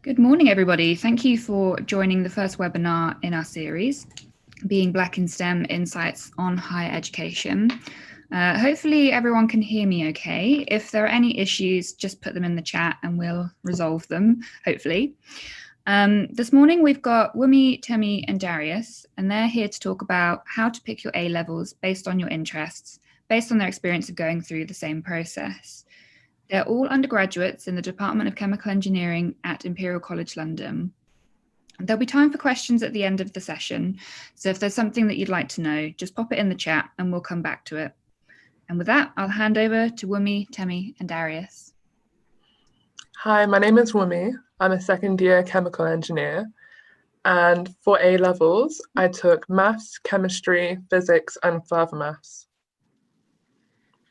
Good morning, everybody. Thank you for joining the first webinar in our series, Being Black in STEM Insights on Higher Education. Hopefully everyone can hear me okay. If there are any issues, just put them in the chat and we'll resolve them, hopefully. This morning we've got Wumi, Temi and Darius, and they're here to talk about how to pick your A-levels based on your interests, based on their experience of going through the same process. They're all undergraduates in the Department of Chemical Engineering at Imperial College London. There'll be time for questions at the end of the session, so if there's something that you'd like to know, just pop it in the chat and we'll come back to it. And with that, I'll hand over to Wumi, Temi and Darius. Hi, my name is Wumi. I'm a second-year chemical engineer, and for A-levels, I took maths, chemistry, physics, and further maths.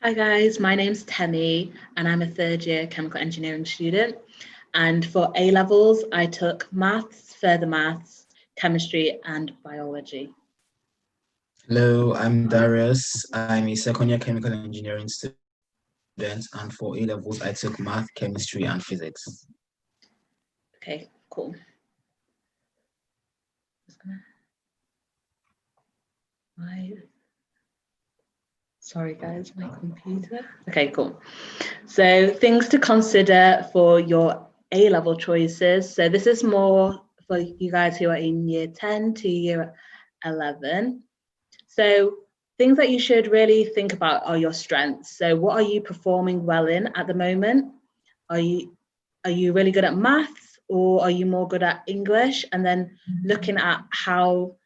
Hi guys, my name's Temi and I'm a third year chemical engineering student. And for A-levels, I took maths, further maths, chemistry and biology. Hello, I'm Darius. I'm a second year chemical engineering student, and for A-levels, I took math, chemistry and physics. Okay, cool. Sorry guys, my computer. Okay, cool. So things to consider for your A-level choices. So this is more for you guys who are in year 10 to year 11. So things that you should really think about are your strengths. So what are you performing well in at the moment? Are you really good at maths, or are you more good at English? And then looking at how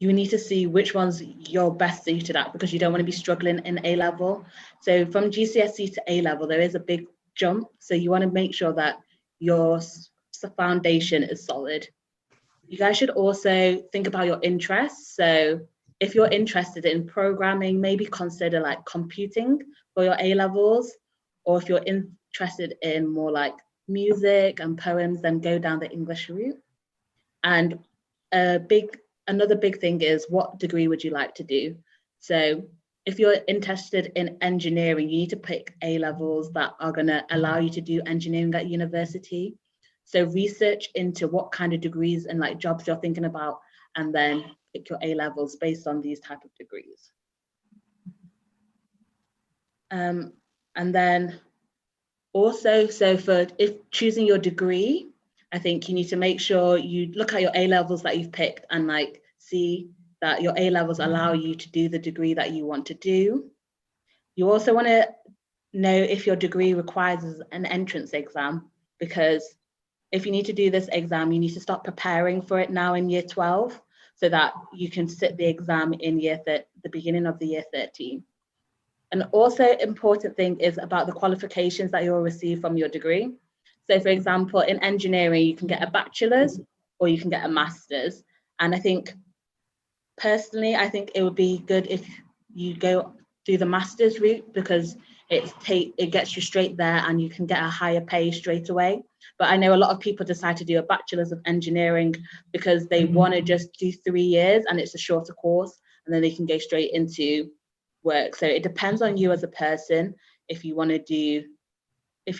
you need to see which ones you're best suited at, because you don't want to be struggling in A-level. So from GCSE to A-level, there is a big jump. So you want to make sure that your foundation is solid. You guys should also think about your interests. So if you're interested in programming, maybe consider like computing for your A-levels, or if you're interested in more like music and poems, then go down the English route. And another big thing is, what degree would you like to do? So if you're interested in engineering, you need to pick A-levels that are going to allow you to do engineering at university. So research into what kind of degrees and like jobs you're thinking about, and then pick your A-levels based on these type of degrees. And then also, so for choosing your degree, I think you need to make sure you look at your A-levels that you've picked and like see that your A-levels allow you to do the degree that you want to do. You also want to know if your degree requires an entrance exam, because if you need to do this exam, you need to start preparing for it now in year 12, so that you can sit the exam in the beginning of the year 13. An also important thing is about the qualifications that you'll receive from your degree. So for example, in engineering, you can get a bachelor's or you can get a master's. And I think, personally, I think it would be good if you go through the master's route, because it gets you straight there and you can get a higher pay straight away. But I know a lot of people decide to do a bachelor's of engineering because they want to just do 3 years and it's a shorter course, and then they can go straight into work. So it depends on you as a person, if you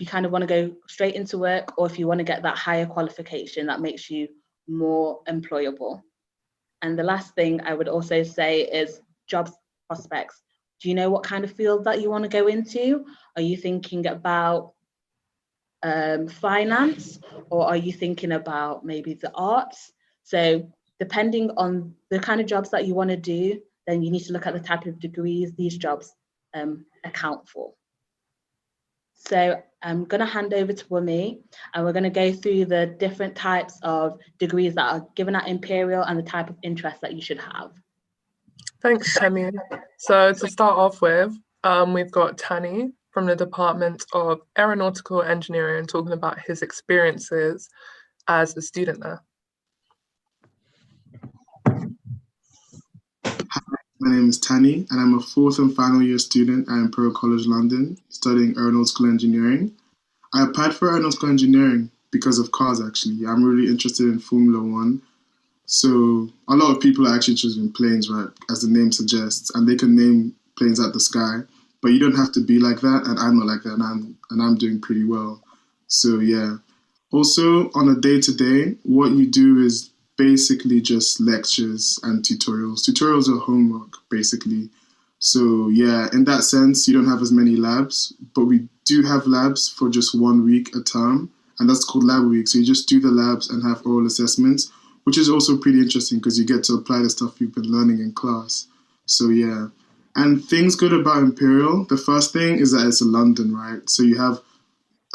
kind of want to go straight into work, or if you want to get that higher qualification that makes you more employable. And the last thing I would also say is job prospects. Do you know what kind of field that you want to go into? Are you thinking about finance, or are you thinking about maybe the arts? So depending on the kind of jobs that you want to do, then you need to look at the type of degrees these jobs account for. So I'm going to hand over to Wumi, and we're going to go through the different types of degrees that are given at Imperial and the type of interest that you should have. Thanks, Temi. So to start off with, we've got Tani from the Department of Aeronautical Engineering talking about his experiences as a student there. My name is Tani, and I'm a fourth and final year student at Imperial College London, studying aeronautical engineering. I applied for aeronautical engineering because of cars, actually. I'm really interested in Formula One. So a lot of people are actually interested in planes, right, as the name suggests, and they can name planes at the sky, but you don't have to be like that, and I'm not like that, and I'm doing pretty well. So yeah. Also, on a day-to-day, what you do is basically just lectures and tutorials. Tutorials are homework, basically. So yeah, in that sense, you don't have as many labs, but we do have labs for just 1 week a term, and that's called lab week. So you just do the labs and have oral assessments, which is also pretty interesting because you get to apply the stuff you've been learning in class. So yeah. And things good about Imperial, the first thing is that it's in London, right? So you have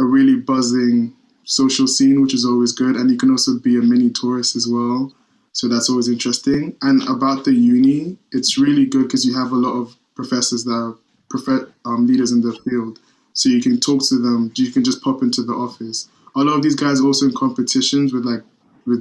a really buzzing social scene, which is always good. And you can also be a mini tourist as well. So that's always interesting. And about the uni, it's really good because you have a lot of professors that are leaders in the field. So you can talk to them. You can just pop into the office. A lot of these guys are also in competitions with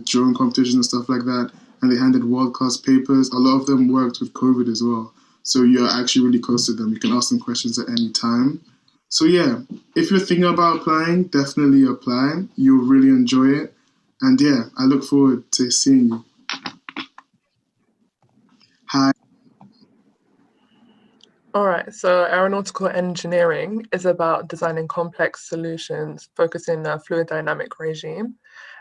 drawing competitions and stuff like that. And they handed world-class papers. A lot of them worked with COVID as well. So you're actually really close to them. You can ask them questions at any time. So yeah, if you're thinking about applying, definitely apply. You'll really enjoy it. And yeah, I look forward to seeing you. Hi. All right, so aeronautical engineering is about designing complex solutions focusing on a fluid dynamic regime.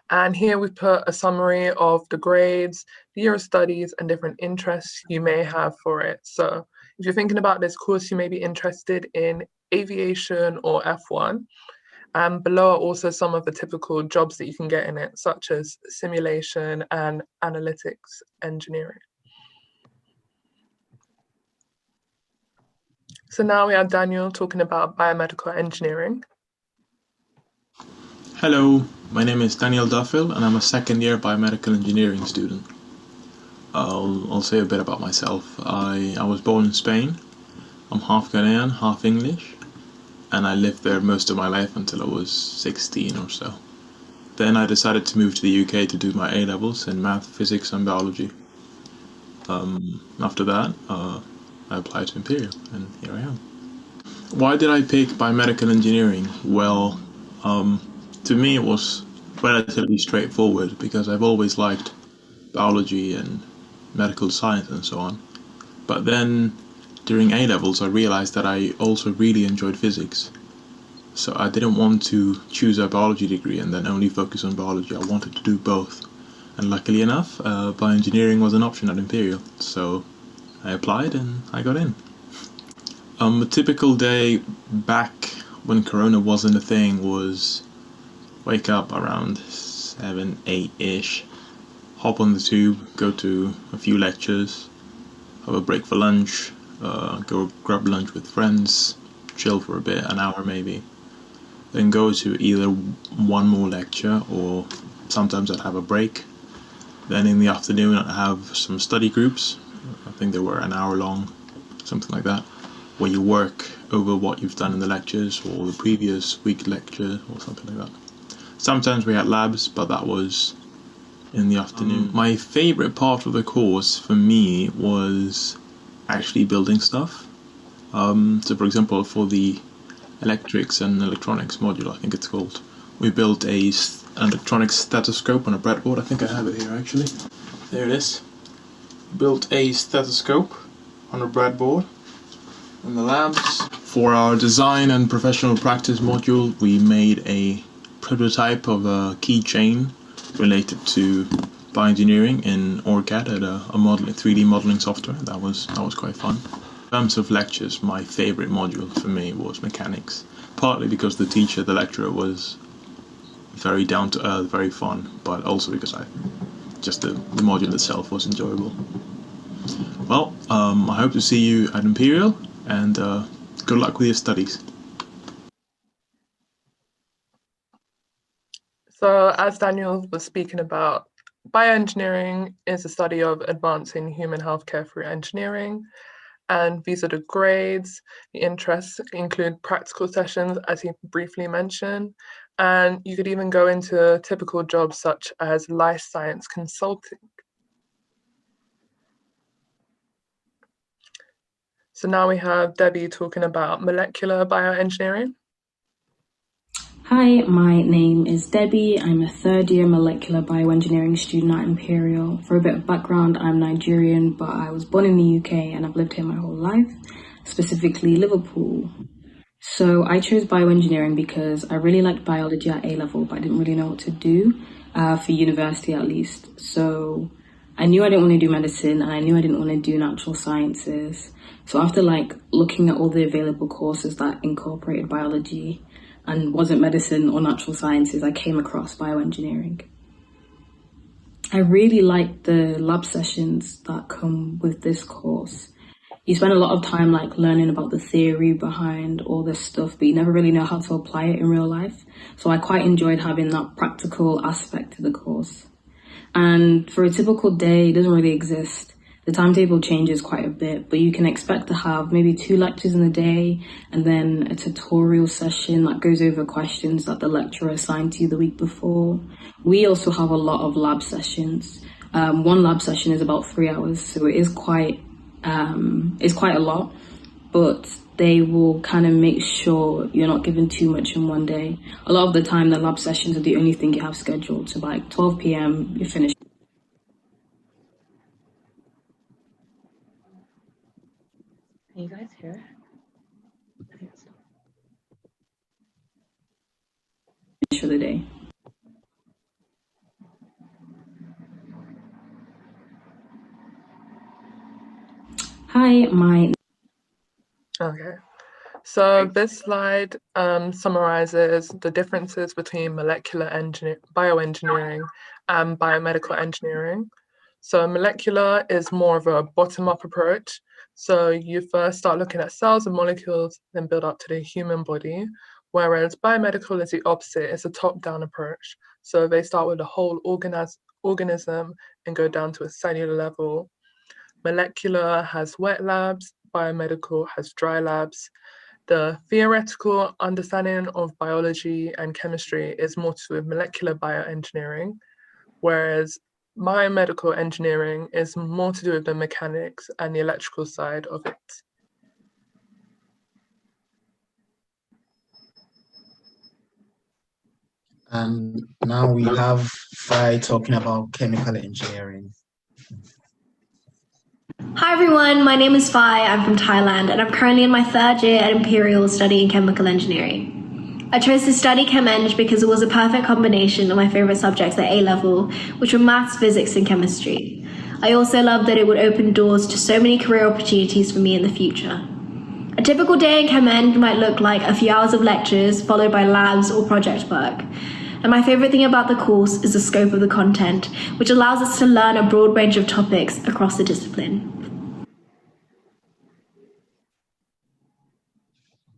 And here we put a summary of the grades, the year of studies, and different interests you may have for it. So if you're thinking about this course, you may be interested in aviation or F1. And below are also some of the typical jobs that you can get in it, such as simulation and analytics engineering. So now we have Daniel talking about biomedical engineering. Hello, my name is Daniel Duffield and I'm a second year biomedical engineering student. I'll say a bit about myself. I was born in Spain. I'm half Ghanaian, half English, and I lived there most of my life until I was 16 or so. Then I decided to move to the UK to do my A-levels in math, physics and biology. After that, I applied to Imperial and here I am. Why did I pick biomedical engineering? Well, to me it was relatively straightforward because I've always liked biology and medical science and so on. But then during A-levels I realized that I also really enjoyed physics. So I didn't want to choose a biology degree and then only focus on biology. I wanted to do both. And luckily enough, bioengineering was an option at Imperial. So I applied and I got in. A typical day back when Corona wasn't a thing was wake up around 7, 8-ish, hop on the tube, go to a few lectures, have a break for lunch, go grab lunch with friends, chill for a bit, an hour maybe, then go to either one more lecture or sometimes I'd have a break. Then in the afternoon I'd have some study groups, I think they were an hour long, something like that, where you work over what you've done in the lectures or the previous week lecture or something like that. Sometimes we had labs, but that was in the afternoon. My favorite part of the course for me was actually building stuff. So for example, for the electrics and electronics module, I think it's called, we built an electronic stethoscope on a breadboard. I think I have it here actually. There it is. Built a stethoscope on a breadboard in the labs. For our design and professional practice module, we made a prototype of a keychain related to bioengineering in OrCAD at a 3D modeling software. That was quite fun. In terms of lectures, my favorite module for me was mechanics. Partly because the teacher, the lecturer, was very down to earth, very fun, but also because the module itself was enjoyable. Well, I hope to see you at Imperial, and good luck with your studies. So as Daniel was speaking about, bioengineering is the study of advancing human healthcare through engineering. And these are the grades. The interests include practical sessions, as he briefly mentioned. And you could even go into typical jobs such as life science consulting. So now we have Debbie talking about molecular bioengineering. Hi, my name is Debbie. I'm a third year molecular bioengineering student at Imperial. For a bit of background, I'm Nigerian, but I was born in the UK and I've lived here my whole life, specifically Liverpool. So I chose bioengineering because I really liked biology at A level, but I didn't really know what to do for university at least. So I knew I didn't want to do medicine and I knew I didn't want to do natural sciences. So after like looking at all the available courses that incorporated biology and wasn't medicine or natural sciences, I came across bioengineering. I really like the lab sessions that come with this course. You spend a lot of time like learning about the theory behind all this stuff, but you never really know how to apply it in real life. So I quite enjoyed having that practical aspect to the course. And for a typical day, it doesn't really exist. The timetable changes quite a bit, but you can expect to have maybe 2 lectures in a day and then a tutorial session that goes over questions that the lecturer assigned to you the week before. We also have a lot of lab sessions. One lab session is about 3 hours, so it is quite a lot, but they will kind of make sure you're not given too much in one day. A lot of the time, the lab sessions are the only thing you have scheduled. So by 12 p.m., you're finished. Can you guys hear? I think it's For the day. Hi, Okay. So this slide summarizes the differences between bioengineering and biomedical engineering. So molecular is more of a bottom-up approach. So you first start looking at cells and molecules, then build up to the human body, whereas biomedical is the opposite, it's a top-down approach. So they start with the whole organism and go down to a cellular level. Molecular has wet labs, biomedical has dry labs. The theoretical understanding of biology and chemistry is more to do with molecular bioengineering, whereas biomedical engineering is more to do with the mechanics and the electrical side of it. And now we have Fai talking about chemical engineering. Hi everyone, my name is Fai, I'm from Thailand and I'm currently in my 3rd year at Imperial studying chemical engineering. I chose to study Chem-Eng because it was a perfect combination of my favourite subjects at A-level, which were maths, physics and chemistry. I also loved that it would open doors to so many career opportunities for me in the future. A typical day in Chem-Eng might look like a few hours of lectures followed by labs or project work. And my favourite thing about the course is the scope of the content, which allows us to learn a broad range of topics across the discipline.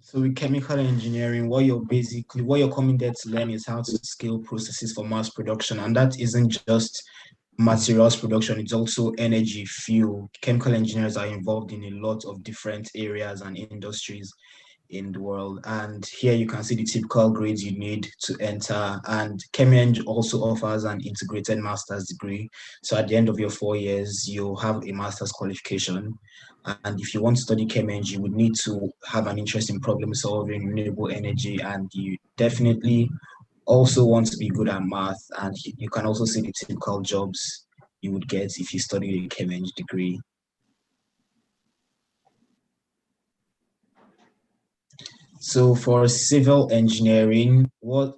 So with chemical engineering, what you're coming there to learn is how to scale processes for mass production. And that isn't just materials production, it's also energy, fuel. Chemical engineers are involved in a lot of different areas and industries in the world. And here you can see the typical grades you need to enter. And Chem-Eng also offers an integrated master's degree. So at the end of your 4 years, you'll have a master's qualification. And if you want to study Chem-Eng, you would need to have an interest in problem solving, renewable energy, and you definitely also want to be good at math. And you can also see the typical jobs you would get if you study a Chem-Eng degree. So for civil engineering,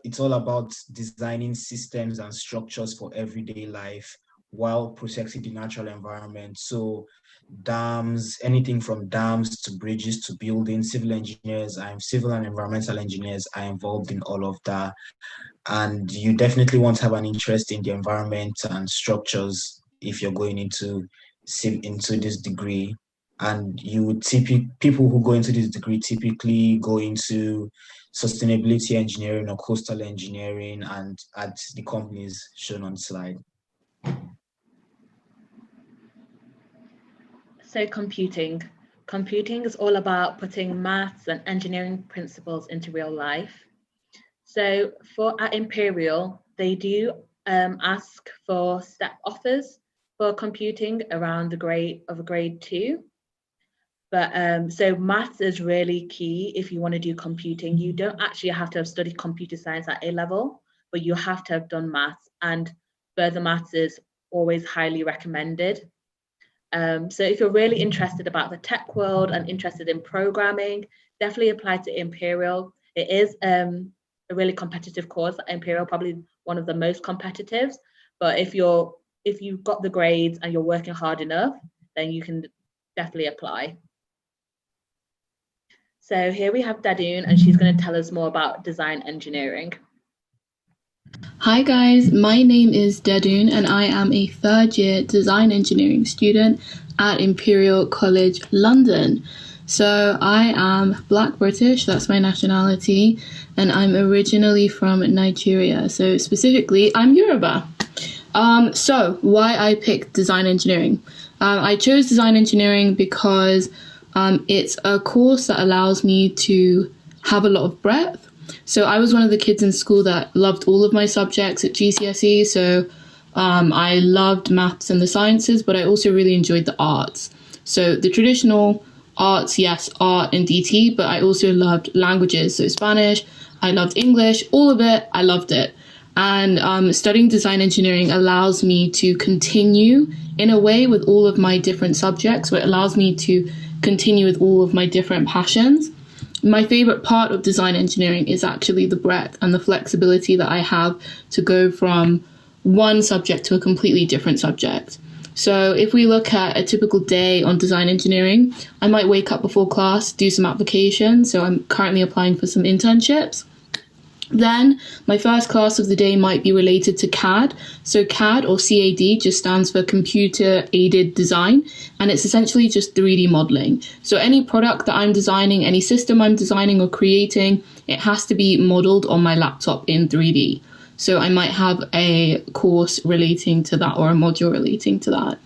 it's all about designing systems and structures for everyday life while protecting the natural environment. So dams, anything from dams to bridges to buildings, civil and environmental engineers are involved in all of that. And you definitely want to have an interest in the environment and structures if you're going into this degree. And people who go into this degree typically go into sustainability engineering or coastal engineering and at the companies shown on the slide. So computing. Computing is all about putting maths and engineering principles into real life. So at Imperial, they do ask for step offers for computing around the grade 2. But so maths is really key if you want to do computing. You don't actually have to have studied computer science at A-level, but you have to have done maths, and further maths is always highly recommended. So if you're really interested about the tech world and interested in programming, definitely apply to Imperial. It is a really competitive course. Imperial probably one of the most competitive, but if you've got the grades and you're working hard enough, then you can definitely apply. So here we have Dadoon, and she's going to tell us more about design engineering. Hi guys, my name is Dadoon and I am a third year design engineering student at Imperial College London. So I am Black British, that's my nationality, and I'm originally from Nigeria. So specifically, I'm Yoruba. So why I picked design engineering? I chose design engineering because it's a course that allows me to have a lot of breadth. So I was one of the kids in school that loved all of my subjects at GCSE. So I loved maths and the sciences, but I also really enjoyed the arts. So the traditional arts, yes, art and DT, but I also loved languages. So Spanish, I loved English, all of it, I loved it. And studying design engineering allows me to continue in a way with all of my different subjects, where it allows me to continue with all of my different passions. My favorite part of design engineering is actually the breadth and the flexibility that I have to go from one subject to a completely different subject. So if we look at a typical day on design engineering, I might wake up before class, do some applications. So I'm currently applying for some internships. Then my first class of the day might be related to CAD. So CAD, or CAD, just stands for computer aided design, and it's essentially just 3D modeling. So any product that I'm designing, any system I'm designing or creating, it has to be modeled on my laptop in 3D. So I might have a course relating to that or a module relating to that.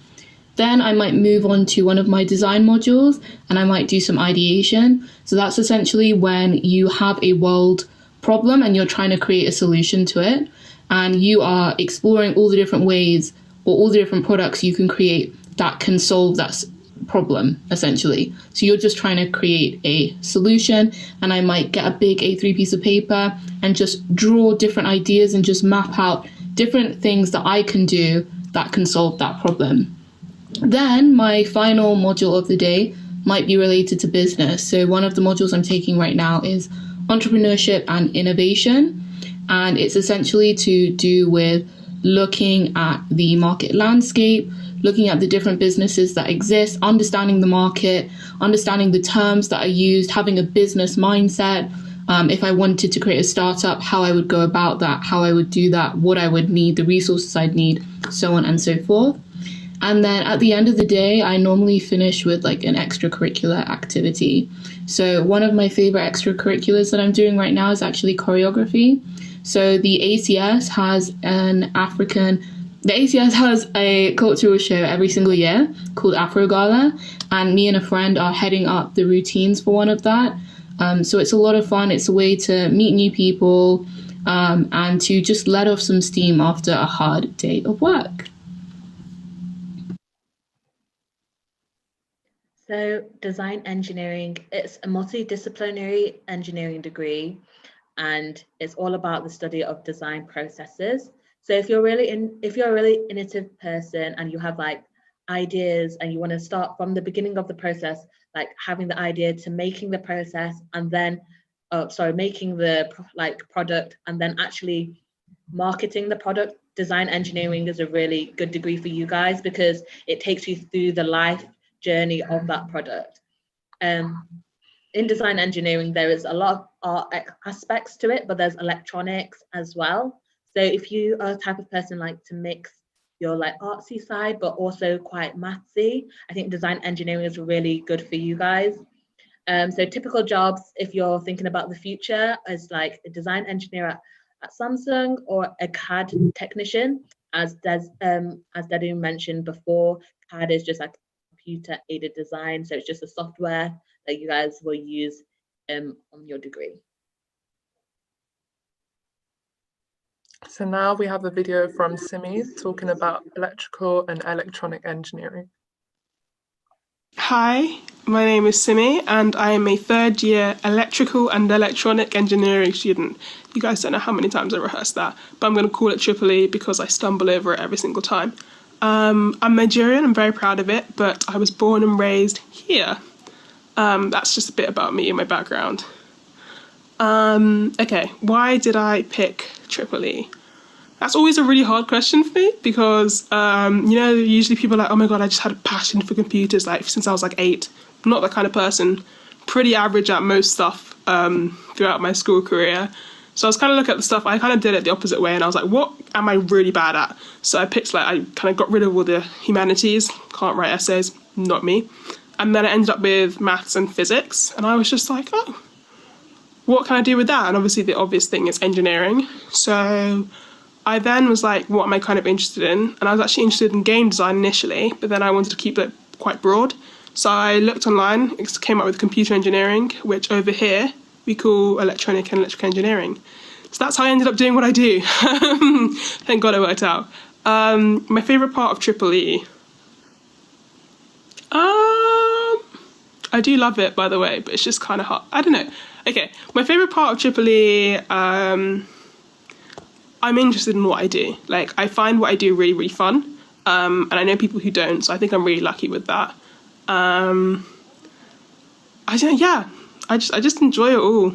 Then I might move on to one of my design modules and I might do some ideation. So that's essentially when you have a world problem and you're trying to create a solution to it, and you are exploring all the different ways or all the different products you can create that can solve that problem, essentially. So you're just trying to create a solution, and I might get a big A3 piece of paper and just draw different ideas and just map out different things that I can do that can solve that problem. Then my final module of the day might be related to business. So one of the modules I'm taking right now is entrepreneurship and innovation, and it's essentially to do with looking at the market landscape, looking at the different businesses that exist, understanding the market, understanding the terms that are used, having a business mindset. If I wanted to create a startup, how I would go about that, how I would do that, what I would need, the resources I'd need, so on and so forth. And then at the end of the day, I normally finish with like an extracurricular activity. So one of my favorite extracurriculars that I'm doing right now is actually choreography. So the ACS has a cultural show every single year called Afro Gala, and me and a friend are heading up the routines for one of that. So it's a lot of fun. It's a way to meet new people and to just let off some steam after a hard day of work. So design engineering, it's a multidisciplinary engineering degree, and it's all about the study of design processes. So if you're a really innovative person and you have like ideas and you want to start from the beginning of the process, like having the idea to making the process and then making the product and then actually marketing the product, design engineering is a really good degree for you guys because it takes you through the life journey of that product. In design engineering, there is a lot of art aspects to it, but there's electronics as well. So if you are the type of person like to mix your like artsy side, but also quite mathsy, I think design engineering is really good for you guys. So typical jobs, if you're thinking about the future, is like a design engineer at Samsung or a CAD technician, as Dadoon mentioned before. CAD is just like computer aided design, so it's just a software that you guys will use on your degree. So now we have a video from Simi talking about electrical and electronic engineering. Hi, my name is Simi and I am a third year electrical and electronic engineering student. You guys don't know how many times I rehearsed that, but I'm going to call it Triple E because I stumble over it every single time. I'm Nigerian, I'm very proud of it, but I was born and raised here. That's just a bit about me and my background. Okay, why did I pick Triple E? That's always a really hard question for me because, usually people are like, oh my God, I just had a passion for computers, like since I was like 8. I'm not that kind of person. Pretty average at most stuff throughout my school career. So I was kind of looking at the stuff, I kind of did it the opposite way and I was like, what am I really bad at? So I picked I kind of got rid of all the humanities, can't write essays, not me. And then I ended up with maths and physics and I was just like, oh, what can I do with that? And obviously the obvious thing is engineering. So I then was like, what am I kind of interested in? And I was actually interested in game design initially, but then I wanted to keep it quite broad. So I looked online, it came up with computer engineering, which over here we call electronic and electrical engineering. So that's how I ended up doing what I do. Thank God it worked out. My favourite part of Triple E. I do love it, by the way, but it's just kind of hard. I don't know. Okay, my favourite part of Triple E, I'm interested in what I do. Like, I find what I do really, really fun. And I know people who don't, so I think I'm really lucky with that. I just enjoy it all.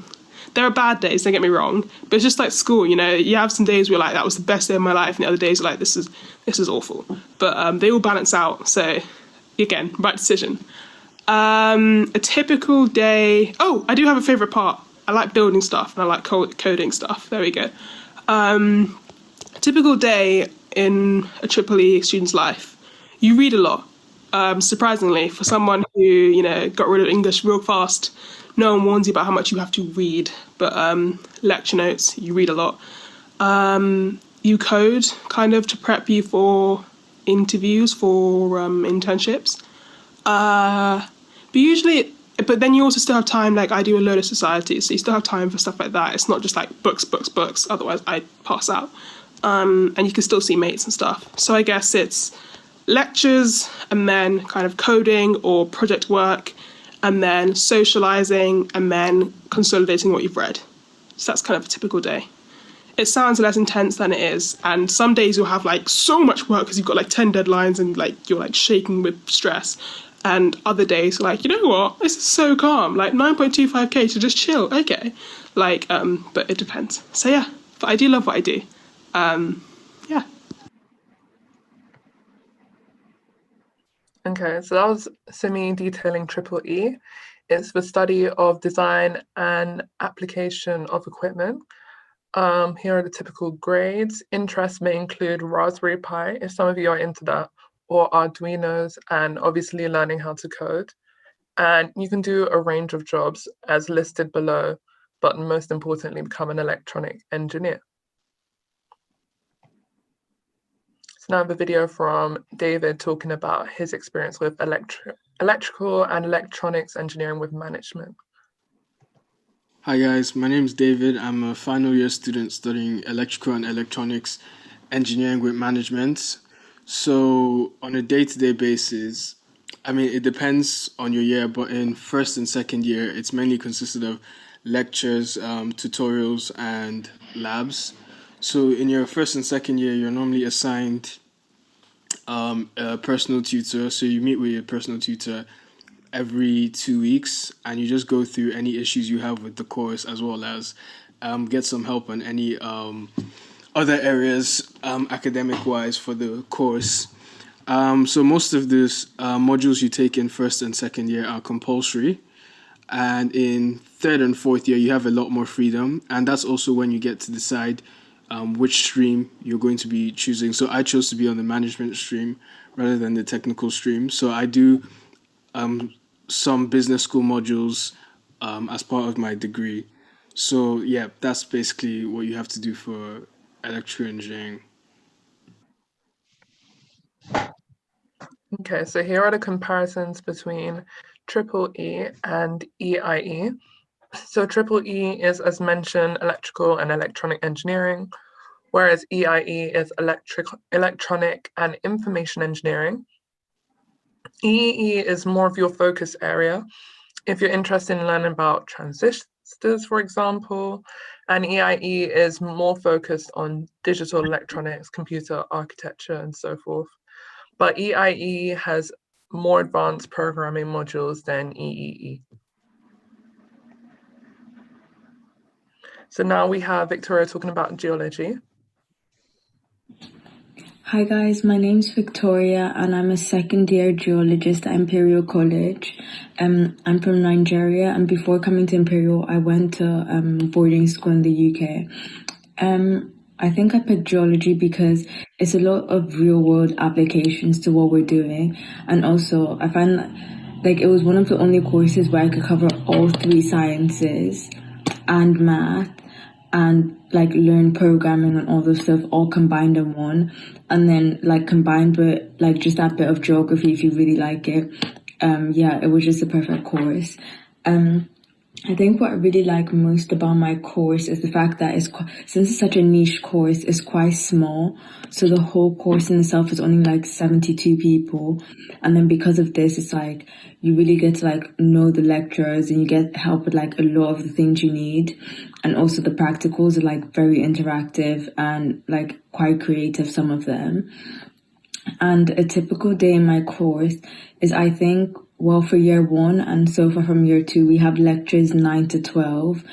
There are bad days, don't get me wrong, but it's just like school, you have some days where like, that was the best day of my life, and the other days are like, this is awful. But they all balance out, so again, right decision. A typical day, I do have a favourite part. I like building stuff and I like coding stuff. There we go. A typical day in a Triple E student's life, you read a lot. Surprisingly, for someone who, got rid of English real fast, no one warns you about how much you have to read. But lecture notes, you read a lot. You code kind of to prep you for interviews, for internships. But then you also still have time, like I do a load of societies, so you still have time for stuff like that. It's not just like books, otherwise I'd pass out. And you can still see mates and stuff. So I guess it's lectures and then kind of coding or project work and then socializing and then consolidating what you've read. So that's kind of a typical day. It sounds less intense than it is, and some days you'll have like so much work because you've got like 10 deadlines and like you're like shaking with stress. And other days, like, you know what? This is so calm. Like 9.25k to just chill. Okay. But it depends. So yeah, but I do love what I do. Yeah. Okay, so that was Simi detailing Triple E. It's the study of design and application of equipment. Here are the typical grades. Interests may include Raspberry Pi, if some of you are into that, or Arduinos, and obviously learning how to code. And you can do a range of jobs as listed below, but most importantly, become an electronic engineer. So now I have a video from David talking about his experience with electrical and electronics engineering with management. Hi guys, my name is David. I'm a final year student studying electrical and electronics engineering with management. So on a day-to-day basis, it depends on your year, but in first and second year, it's mainly consisted of lectures, tutorials, and labs. So in your first and second year, you're normally assigned a personal tutor. So you meet with your personal tutor every 2 weeks, and you just go through any issues you have with the course, as well as get some help on any other areas academic-wise for the course. So most of these modules you take in first and second year are compulsory, and in third and fourth year you have a lot more freedom, and that's also when you get to decide which stream you're going to be choosing. So I chose to be on the management stream rather than the technical stream. So I do some business school modules as part of my degree. So yeah, that's basically what you have to do for electrical engineering. Okay, so here are the comparisons between Triple E and EIE. So Triple E is, as mentioned, electrical and electronic engineering, whereas EIE is electronic and information engineering. EEE is more of your focus area if you're interested in learning about transistors, for example, and EIE is more focused on digital electronics, computer architecture, and so forth. But EIE has more advanced programming modules than EEE. So now we have Victoria talking about geology. Hi guys, my name's Victoria and I'm a second year geologist at Imperial College. I'm from Nigeria, and before coming to Imperial I went to boarding school in the UK. I think I picked geology because it's a lot of real world applications to what we're doing, and also I find like it was one of the only courses where I could cover all three sciences and math and like learn programming and all this stuff all combined in one, and then like combined with like just that bit of geography if you really like it. Yeah, it was just a perfect course. I think what I really like most about my course is the fact that since it's such a niche course, it's quite small. So the whole course in itself is only like 72 people. And then because of this, it's like you really get to like know the lecturers and you get help with like a lot of the things you need. And also the practicals are like very interactive and like quite creative, some of them. And a typical day in my course is, I think, well, for year one and so far from year two, we have lectures 9 to 12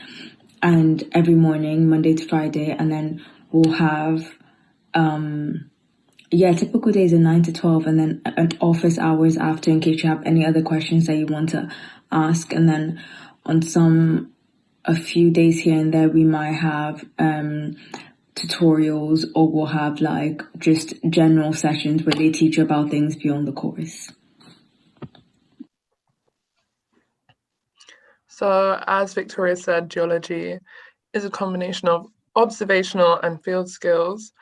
and every morning, Monday to Friday. And then we'll have, typical days are 9 to 12 and then an office hours after in case you have any other questions that you want to ask. And then on a few days here and there, we might have, tutorials, or we'll have like just general sessions where they teach you about things beyond the course. So as Victoria said, geology is a combination of observational and field skills.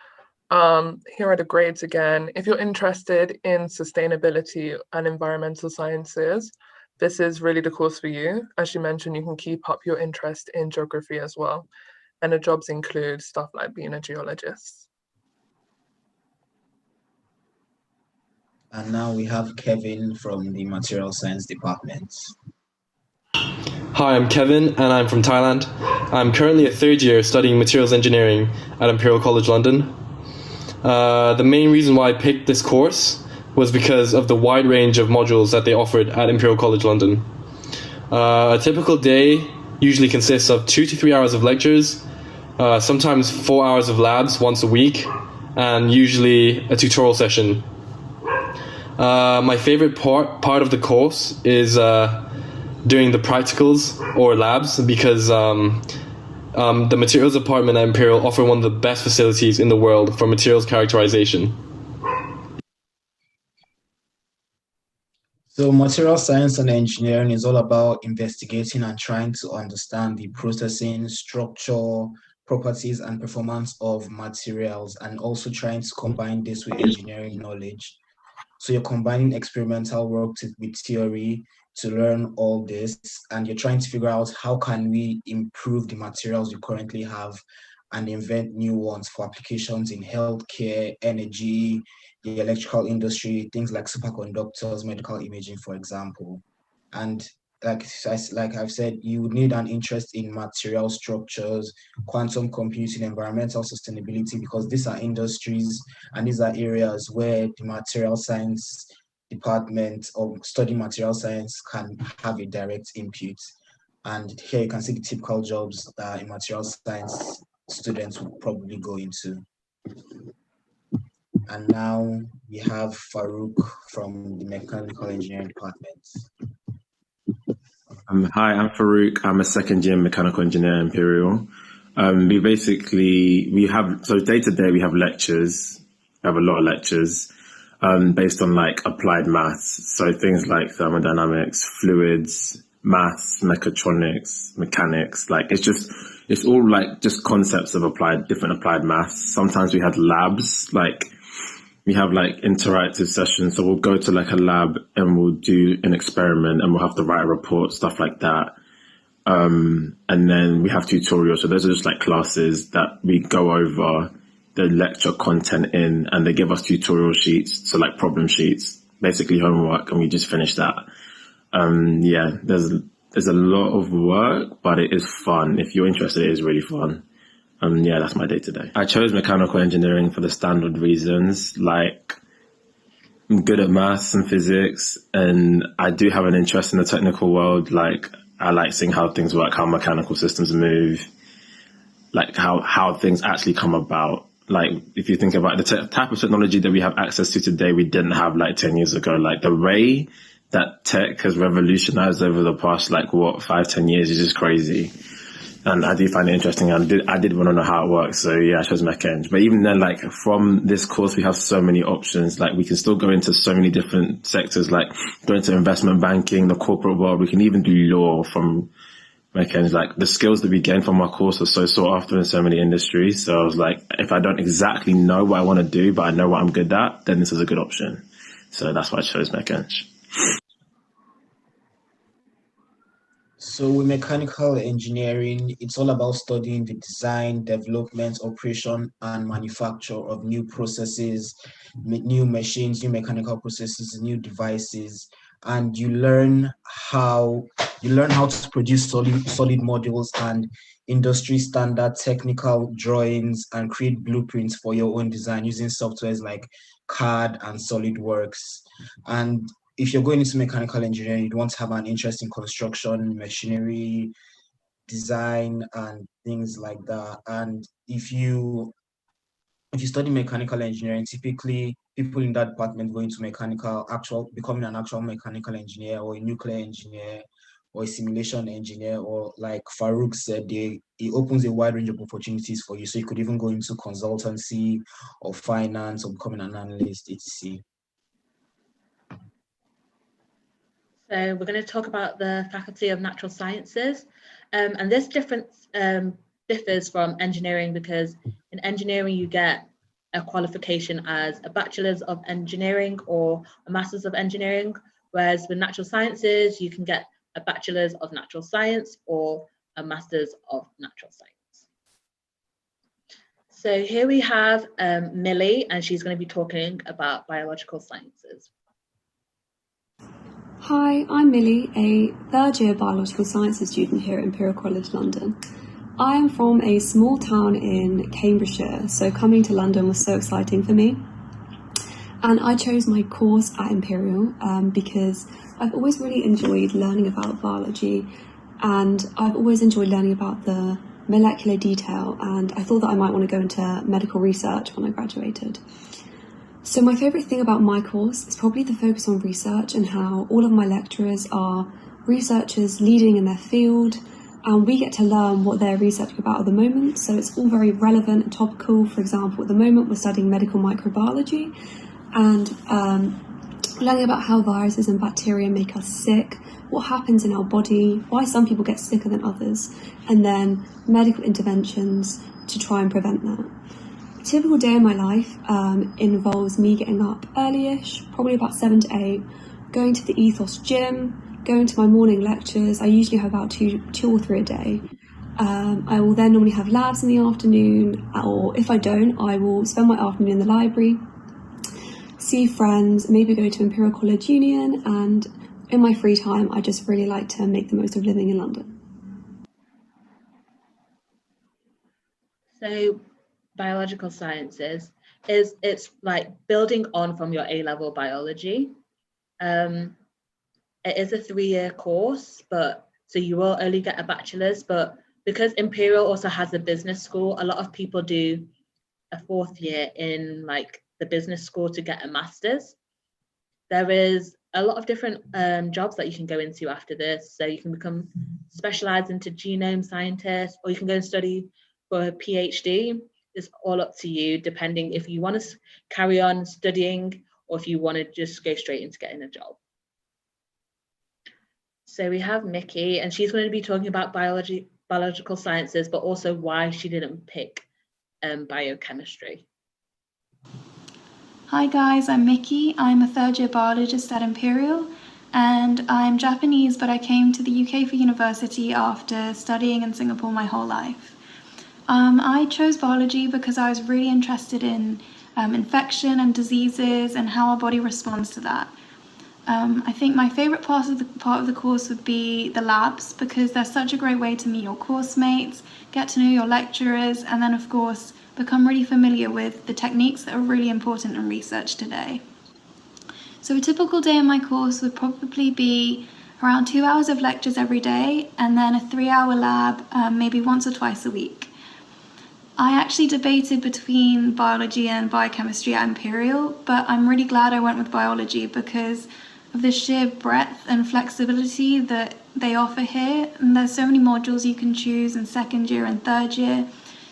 Here are the grades again. If you're interested in sustainability and environmental sciences, this is really the course for you. As you mentioned, you can keep up your interest in geography as well. And the jobs include stuff like being a geologist. And now we have Kevin from the Material Science Department. Hi, I'm Kevin and I'm from Thailand. I'm currently a third year studying materials engineering at Imperial College London. The main reason why I picked this course was because of the wide range of modules that they offered at Imperial College London. A typical day usually consists of 2 to 3 hours of lectures, sometimes 4 hours of labs once a week, and usually a tutorial session. My favorite part of the course is doing the practicals or labs, because the materials department at Imperial offer one of the best facilities in the world for materials characterization. So material science and engineering is all about investigating and trying to understand the processing, structure, properties, and performance of materials, and also trying to combine this with engineering knowledge. So you're combining experimental work with theory to learn all this, and you're trying to figure out how can we improve the materials we currently have and invent new ones for applications in healthcare, energy, the electrical industry, things like superconductors, medical imaging, for example. And like I've said, you would need an interest in material structures, quantum computing, environmental sustainability, because these are industries and these are areas where the material science department or study material science can have a direct input. And here you can see the typical jobs that a material science students would probably go into. And now we have Farouk from the mechanical engineering department. Hi, I'm Farouk. I'm a second year mechanical engineer at Imperial. We have day to day we have lectures. We have a lot of lectures based on like applied maths. So things like thermodynamics, fluids, maths, mechatronics, mechanics. Like it's all like just concepts of different applied maths. Sometimes we had labs, like we have like interactive sessions. So we'll go to like a lab and we'll do an experiment and we'll have to write a report, stuff like that. And then we have tutorials. So those are just like classes that we go over the lecture content in, and they give us tutorial sheets. So like problem sheets, basically homework, and we just finish that. There's a lot of work, but it is fun. If you're interested, it is really fun. That's my day to day. I chose mechanical engineering for the standard reasons, like I'm good at maths and physics, and I do have an interest in the technical world. Like, I like seeing how things work, how mechanical systems move, like how things actually come about. Like, if you think about the type of technology that we have access to today, we didn't have like 10 years ago. Like, the way that tech has revolutionized over the past, 5-10 years is just crazy. And I do find it interesting. I did want to know how it works. So yeah, I chose Mech Eng. But even then, from this course, we have so many options. Like, we can still go into so many different sectors, like go into investment banking, the corporate world. We can even do law from Mech Eng. Like, the skills that we gain from our course are so sought after in so many industries. So I was like, if I don't exactly know what I want to do, but I know what I'm good at, then this is a good option. So that's why I chose Mech Eng. So with mechanical engineering, it's all about studying the design, development, operation, and manufacture of new processes, new machines, new mechanical processes, new devices, and you learn how to produce solid modules and industry standard technical drawings and create blueprints for your own design using softwares like CAD and SolidWorks. And if you're going into mechanical engineering, you'd want to have an interest in construction, machinery, design, and things like that. And if you study mechanical engineering, typically people in that department go into becoming an actual mechanical engineer or a nuclear engineer or a simulation engineer, or like Farouk said, it opens a wide range of opportunities for you. So you could even go into consultancy or finance or becoming an analyst, etc. So we're going to talk about the Faculty of Natural Sciences, and this difference differs from engineering, because in engineering you get a qualification as a Bachelor's of Engineering or a Master's of Engineering, whereas with Natural Sciences you can get a Bachelor's of Natural Science or a Master's of Natural Science. So here we have Millie, and she's going to be talking about biological sciences. Hi, I'm Millie, a third year biological sciences student here at Imperial College London. I am from a small town in Cambridgeshire, so coming to London was so exciting for me. And I chose my course at Imperial because I've always really enjoyed learning about biology, and I've always enjoyed learning about the molecular detail, and I thought that I might want to go into medical research when I graduated. So my favourite thing about my course is probably the focus on research and how all of my lecturers are researchers leading in their field, and we get to learn what they're researching about at the moment. So it's all very relevant and topical. For example, at the moment we're studying medical microbiology and learning about how viruses and bacteria make us sick, what happens in our body, why some people get sicker than others, and then medical interventions to try and prevent that. A typical day in my life involves me getting up early-ish, probably about 7 to 8, going to the Ethos gym, going to my morning lectures. I usually have about two or three a day. I will then normally have labs in the afternoon, or if I don't, I will spend my afternoon in the library, see friends, maybe go to Imperial College Union, and in my free time, I just really like to make the most of living in London. So biological sciences it's like building on from your A-level biology. It is a 3-year course, but so you will only get a bachelor's, but because Imperial also has a business school, a lot of people do a 4th year in like the business school to get a master's. There is a lot of different jobs that you can go into after this. So you can become specialized into genome scientist, or you can go and study for a PhD. It's all up to you, depending if you want to carry on studying or if you want to just go straight into getting a job. So we have Mickey, and she's going to be talking about biological sciences, but also why she didn't pick biochemistry. Hi guys, I'm Mickey. I'm a 3rd year biologist at Imperial, and I'm Japanese, but I came to the UK for university after studying in Singapore my whole life. I chose biology because I was really interested in infection and diseases and how our body responds to that. I think my favourite part of the course would be the labs, because they're such a great way to meet your course mates, get to know your lecturers, and then of course become really familiar with the techniques that are really important in research today. So a typical day in my course would probably be around 2 hours of lectures every day and then a 3-hour lab maybe once or twice a week. I actually debated between biology and biochemistry at Imperial, but I'm really glad I went with biology because of the sheer breadth and flexibility that they offer here. And there's so many modules you can choose in second year and third year.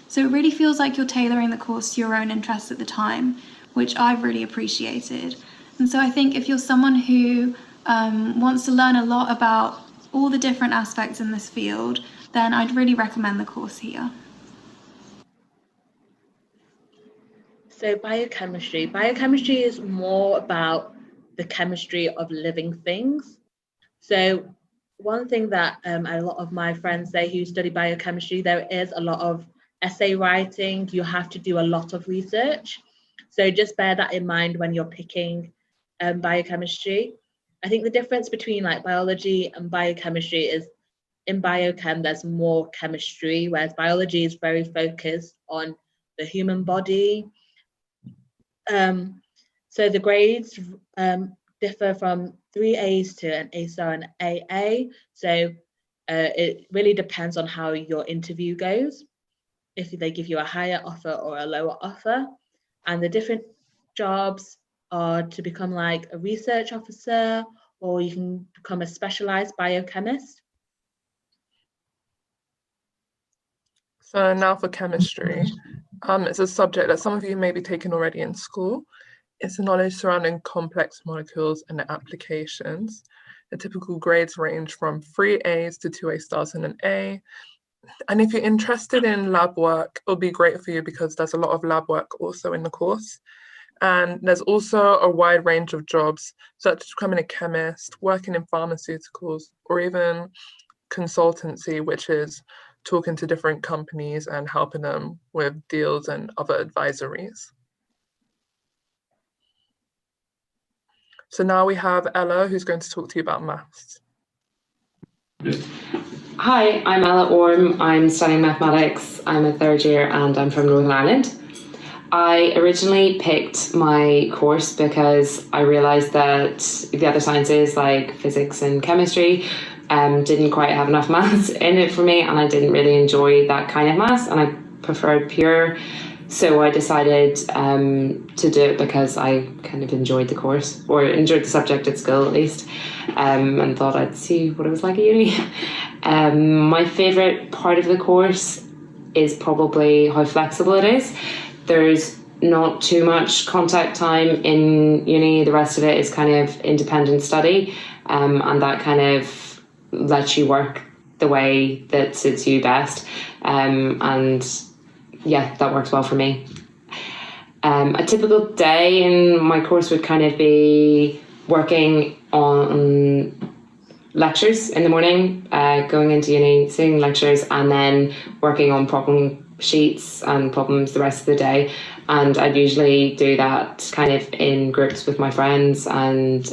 So it really feels like you're tailoring the course to your own interests at the time, which I've really appreciated. And so I think if you're someone who wants to learn a lot about all the different aspects in this field, then I'd really recommend the course here. So biochemistry. Biochemistry is more about the chemistry of living things. So one thing that a lot of my friends say who study biochemistry, there is a lot of essay writing. You have to do a lot of research. So just bear that in mind when you're picking biochemistry. I think the difference between like biology and biochemistry is in biochem, there's more chemistry, whereas biology is very focused on the human body. So the grades differ from 3 A's to an A star and AA. So it really depends on how your interview goes, if they give you a higher offer or a lower offer. And the different jobs are to become like a research officer, or you can become a specialized biochemist. So now for chemistry. It's a subject that some of you may be taking already in school. It's the knowledge surrounding complex molecules and their applications. The typical grades range from 3 A's to 2 A stars and an A. And if you're interested in lab work, it'll be great for you because there's a lot of lab work also in the course. And there's also a wide range of jobs, such as becoming a chemist, working in pharmaceuticals, or even consultancy, which is talking to different companies and helping them with deals and other advisories. So now we have Ella, who's going to talk to you about maths. Hi, I'm Ella Orme. I'm studying mathematics. I'm a third year and I'm from Northern Ireland. I originally picked my course because I realised that the other sciences like physics and chemistry didn't quite have enough maths in it for me, and I didn't really enjoy that kind of maths, and I preferred pure. So I decided to do it because I kind of enjoyed the course, or enjoyed the subject at school at least, and thought I'd see what it was like at uni. My favourite part of the course is probably how flexible it is. There's not too much contact time in uni. The rest of it is kind of independent study, and that kind of lets you work the way that suits you best. And yeah, that works well for me. A typical day in my course would kind of be working on lectures in the morning, going into uni, seeing lectures, and then working on problem sheets and problems the rest of the day. And I'd usually do that kind of in groups with my friends and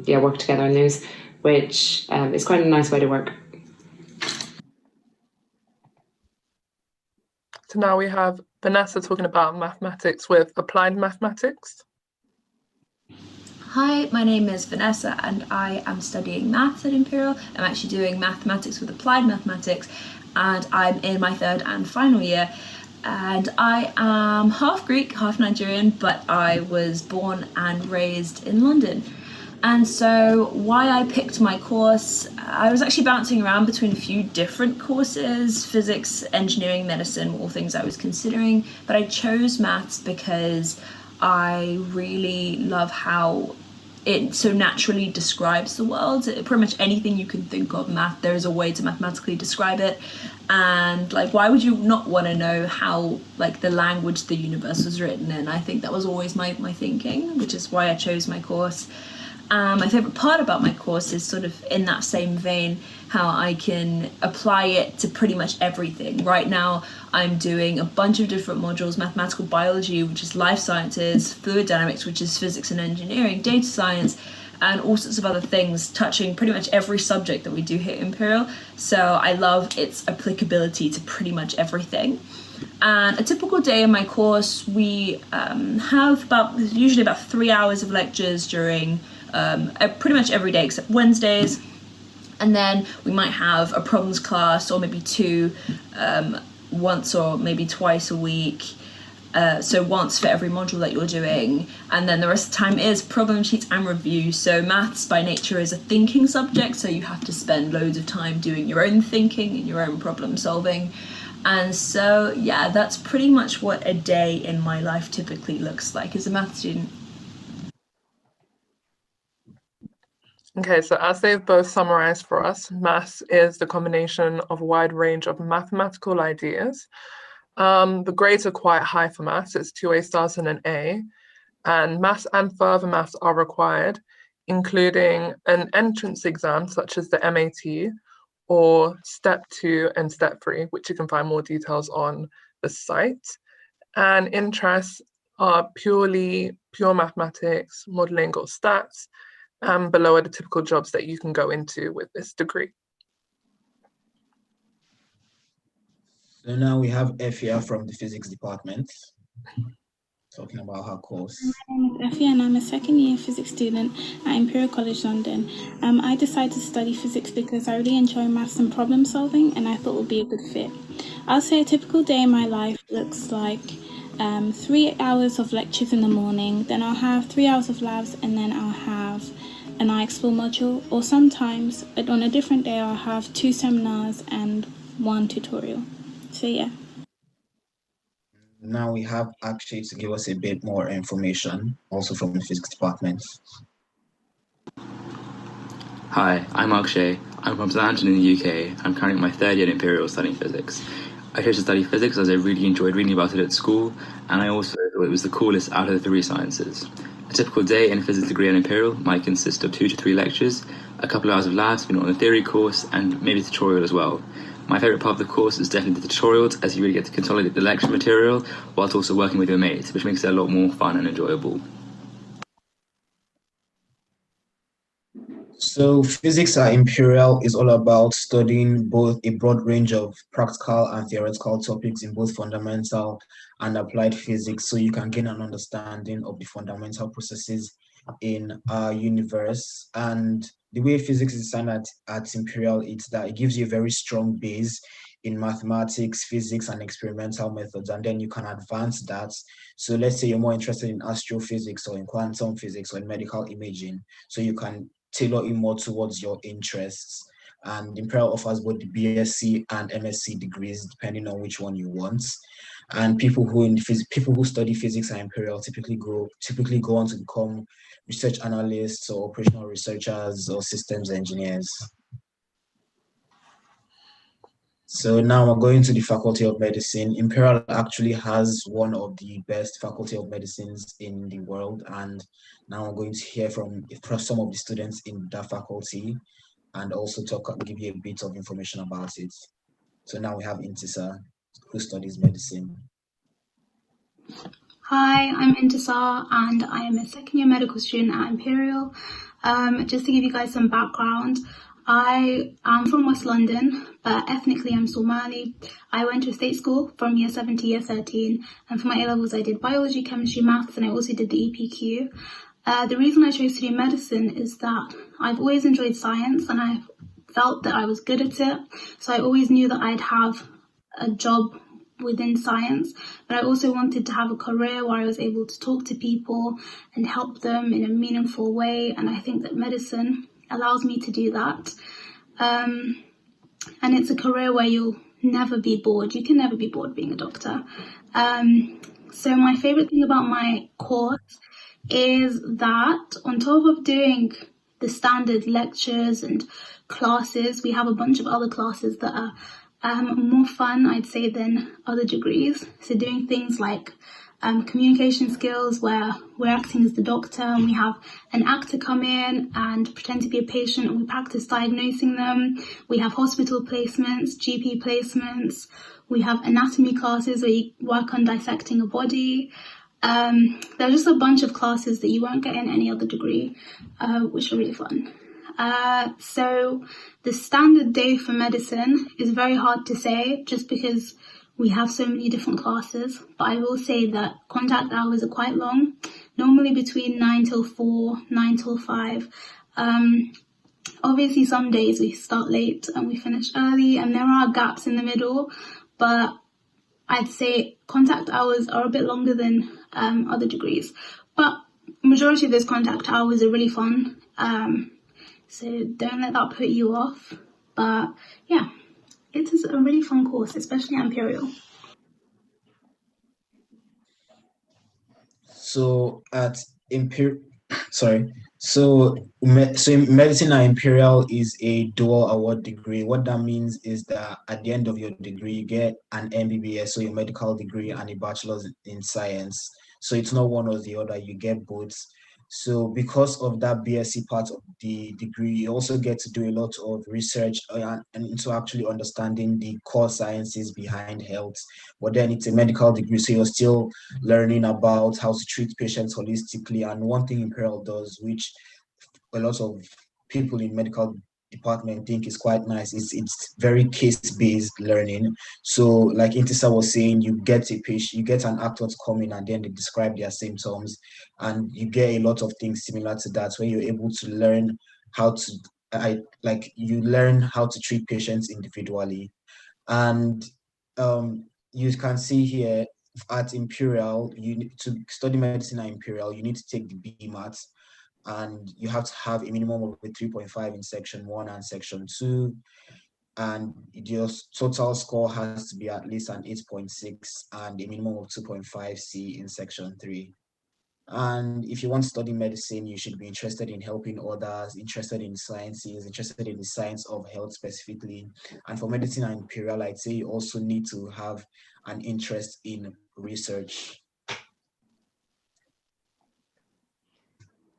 yeah, work together on those, which is quite a nice way to work. So now we have Vanessa talking about mathematics with applied mathematics. Hi, my name is Vanessa and I am studying maths at Imperial. I'm actually doing mathematics with applied mathematics, and I'm in my third and final year. And I am half Greek, half Nigerian, but I was born and raised in London. And so why I picked my course, I was actually bouncing around between a few different courses, physics, engineering, medicine, all things I was considering, but I chose maths because I really love how it so naturally describes the world. Pretty much anything you can think of math, there is a way to mathematically describe it. And like, why would you not want to know how like the language the universe was written in? I think that was always my thinking, which is why I chose my course. My favourite part about my course is sort of in that same vein, how I can apply it to pretty much everything. Right now, I'm doing a bunch of different modules: mathematical biology, which is life sciences, fluid dynamics, which is physics and engineering, data science, and all sorts of other things, touching pretty much every subject that we do here at Imperial. So I love its applicability to pretty much everything. And a typical day in my course, we have usually about 3 hours of lectures during pretty much every day except Wednesdays. And then we might have a problems class, or maybe two, once or maybe twice a week. So once for every module that you're doing, and then the rest of the time is problem sheets and review. So maths by nature is a thinking subject, so you have to spend loads of time doing your own thinking and your own problem solving. And so yeah, that's pretty much what a day in my life typically looks like as a math student. Okay, so as they've both summarized for us, maths is the combination of a wide range of mathematical ideas. The grades are quite high for maths. It's 2 A stars and an A, and maths and further maths are required, including an entrance exam such as the MAT, or Step 2 and Step 3, which you can find more details on the site. And interests are pure mathematics, modeling, or stats, and below are the typical jobs that you can go into with this degree. So now we have Effia from the physics department talking about her course. My name is Effia and I'm a second year physics student at Imperial College London. I decided to study physics because I really enjoy maths and problem solving, and I thought it would be a good fit. I'll say a typical day in my life looks like 3 hours of lectures in the morning, then I'll have 3 hours of labs, and then I'll have an iExplore module, or sometimes on a different day I'll have 2 seminars and 1 tutorial. So yeah. Now we have Akshay to give us a bit more information, also from the physics department. Hi, I'm Akshay. I'm from Southampton in the UK. I'm currently in my 3rd year at Imperial studying physics. I chose to study physics as I really enjoyed reading about it at school, and I also thought it was the coolest out of the 3 sciences. A typical day in a physics degree at Imperial might consist of 2 to 3 lectures, a couple of hours of labs, on a theory course, and maybe a tutorial as well. My favourite part of the course is definitely the tutorials, as you really get to consolidate the lecture material whilst also working with your mates, which makes it a lot more fun and enjoyable. So physics at Imperial is all about studying both a broad range of practical and theoretical topics in both fundamental and applied physics, so you can gain an understanding of the fundamental processes in our universe. And the way physics is designed at Imperial is that it gives you a very strong base in mathematics, physics, and experimental methods, and then you can advance that. So let's say you're more interested in astrophysics or in quantum physics or in medical imaging, so you can tailor it more towards your interests. And Imperial offers both the BSc and MSc degrees, depending on which one you want. And people who study physics at Imperial typically go on to become research analysts or operational researchers or systems engineers. So now we're going to the Faculty of Medicine. Imperial actually has one of the best Faculty of Medicines in the world, and now we're going to hear from some of the students in that faculty and also give you a bit of information about it. So now we have Intisar, who studies medicine. Hi, I'm Intisar and I am a second year medical student at Imperial. Just to give you guys some background, I am from West London, but ethnically I'm Somali. I went to a state school from year 7 to year 13, and for my A-levels I did biology, chemistry, maths, and I also did the EPQ. The reason I chose to do medicine is that I've always enjoyed science and I felt that I was good at it, so I always knew that I'd have a job within science, but I also wanted to have a career where I was able to talk to people and help them in a meaningful way, and I think that medicine allows me to do that. And it's a career where you'll never be bored. You can never be bored being a doctor. So my favourite thing about my course is that on top of doing the standard lectures and classes, we have a bunch of other classes that are more fun, I'd say, than other degrees. So doing things like communication skills, where we're acting as the doctor and we have an actor come in and pretend to be a patient and we practice diagnosing them. We have hospital placements, GP placements. We have anatomy classes where you work on dissecting a body. There's just a bunch of classes that you won't get in any other degree, which are really fun. So the standard day for medicine is very hard to say just because we have so many different classes, but I will say that contact hours are quite long. normally between 9 till 4, 9 till 5. Obviously, some days we start late and we finish early, and there are gaps in the middle, but I'd say contact hours are a bit longer than other degrees. But majority of those contact hours are really fun, so don't let that put you off. But yeah, it is a really fun course, especially at Imperial. So at medicine at Imperial is a dual award degree. What that means is that at the end of your degree, you get an MBBS, so your medical degree, and a bachelor's in science. So it's not one or the other, you get both. So because of that BSc part of the degree, you also get to do a lot of research and into actually understanding the core sciences behind health. But then it's a medical degree, so you're still learning about how to treat patients holistically. And one thing Imperial does, which a lot of people in medical department think is quite nice, it's very case-based learning. So like Intisa was saying, you get a patient, you get an actor to come in and then they describe their symptoms, and you get a lot of things similar to that where you're able to learn how to you learn how to treat patients individually. And you can see here at Imperial, you need to study medicine at Imperial, you need to take the BMAT, and you have to have a minimum of a 3.5 in section 1 and section 2, and your total score has to be at least an 8.6 and a minimum of 2.5 C in section 3. And if you want to study medicine, you should be interested in helping others, interested in sciences, interested in the science of health specifically. And for medicine and Imperial, I'd say you also need to have an interest in research.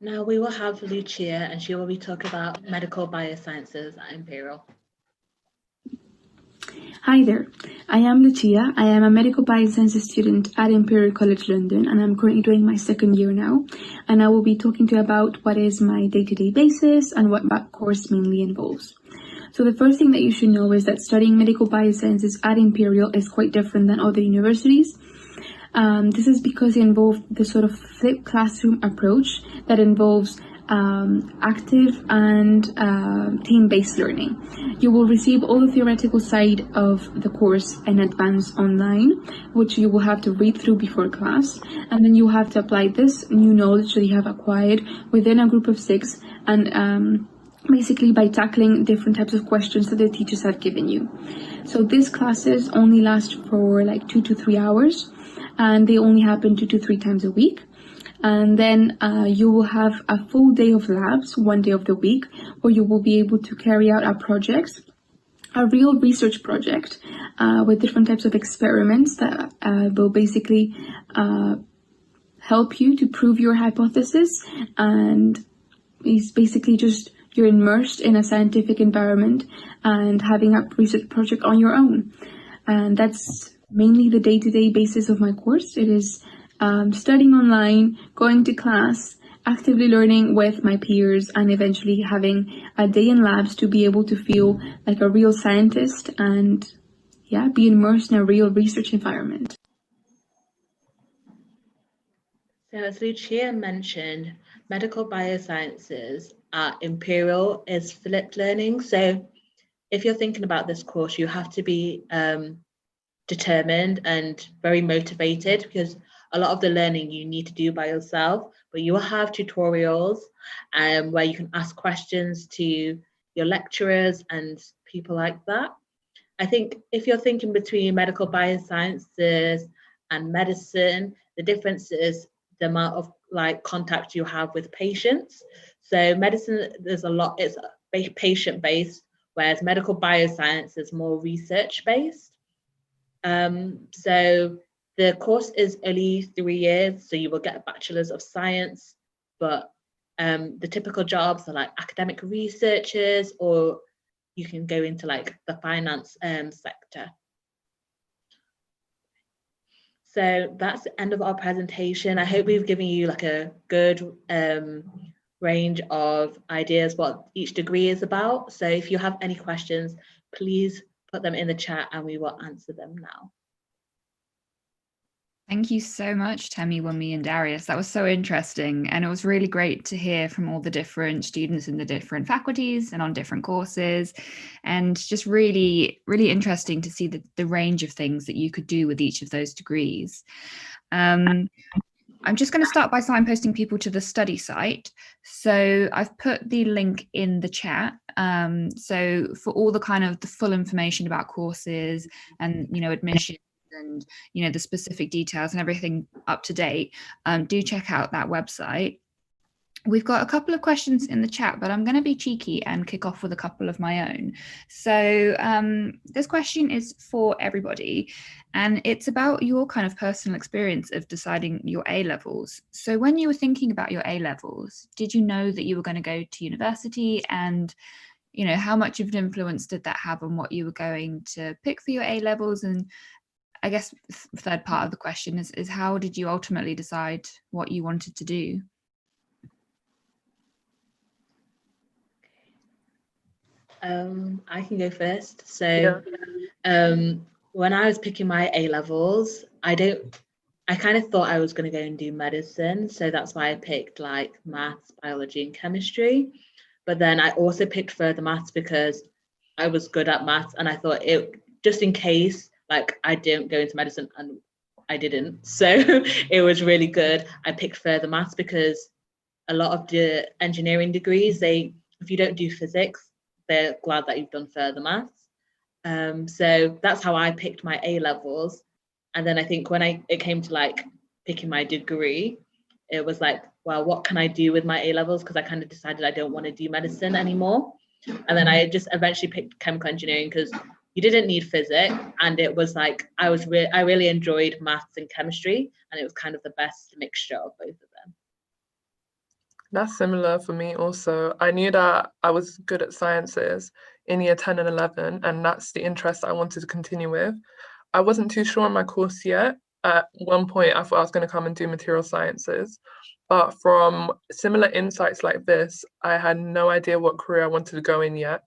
Now we will have Lucia, and she will be talking about medical biosciences at Imperial. Hi there, I am Lucia. I am a medical biosciences student at Imperial College London, and I'm currently doing my second year now. And I will be talking to you about what is my day-to-day basis and what that course mainly involves. So the first thing that you should know is that studying medical biosciences at Imperial is quite different than other universities. This is because it involves the sort of flipped classroom approach that involves active and team-based learning. You will receive all the theoretical side of the course in advance online, which you will have to read through before class, and then you have to apply this new knowledge that you have acquired within a group of 6, and basically by tackling different types of questions that the teachers have given you. So these classes only last for like 2 to 3 hours, and they only happen 2 to 3 times a week. And then you will have a full day of labs, 1 day of the week, where you will be able to carry out a project, a real research project with different types of experiments that will basically help you to prove your hypothesis. And it's basically just you're immersed in a scientific environment and having a research project on your own. And that's mainly the day-to-day basis of my course. It is studying online, going to class, actively learning with my peers, and eventually having a day in labs to be able to feel like a real scientist and be immersed in a real research environment. So as Lucia mentioned, medical biosciences at Imperial is flipped learning. So if you're thinking about this course, you have to be determined and very motivated, because a lot of the learning you need to do by yourself, but you will have tutorials where you can ask questions to your lecturers and people like that. I think if you're thinking between medical biosciences and medicine, the difference is the amount of contact you have with patients. So medicine, there's a lot, it's patient-based, whereas medical bioscience is more research-based. So the course is only 3 years, so you will get a bachelor's of science, but the typical jobs are like academic researchers, or you can go into like the finance sector. So that's the end of our presentation. I hope we've given you like a good range of ideas what each degree is about. So if you have any questions, please put them in the chat and we will answer them now. Thank you so much, Temi, Wunmi, and Darius. That was so interesting. And it was really great to hear from all the different students in the different faculties and on different courses. And just really, really interesting to see the range of things that you could do with each of those degrees. I'm just going to start by signposting people to the study site. So I've put the link in the chat. So for all the kind of the full information about courses and, admission, and the specific details and everything up to date, do check out that website. We've got a couple of questions in the chat, but I'm going to be cheeky and kick off with a couple of my own. So this question is for everybody, and it's about your kind of personal experience of deciding your A-levels. So when you were thinking about your A-levels, did you know that you were going to go to university, and how much of an influence did that have on what you were going to pick for your A-levels? And I guess the third part of the question is how did you ultimately decide what you wanted to do? I can go first. So when I was picking my A-levels, I kind of thought I was going to go and do medicine. So that's why I picked like maths, biology, and chemistry. But then I also picked further maths because I was good at maths, and I thought just in case like I didn't go into medicine, and I didn't. So it was really good. I picked further maths because a lot of the engineering degrees, if you don't do physics, they're glad that you've done further maths. So that's how I picked my A-levels. And then I think when it came to like picking my degree, it was like, well, what can I do with my A-levels? Because I kind of decided I don't want to do medicine anymore. And then I just eventually picked chemical engineering because you didn't need physics, and it was like I really enjoyed maths and chemistry, and it was kind of the best mixture of both of them. That's similar for me also. I knew that I was good at sciences in year 10 and 11, and that's the interest I wanted to continue with. I wasn't too sure on my course yet. At one point, I thought I was going to come and do material sciences, but from similar insights like this, I had no idea what career I wanted to go in yet.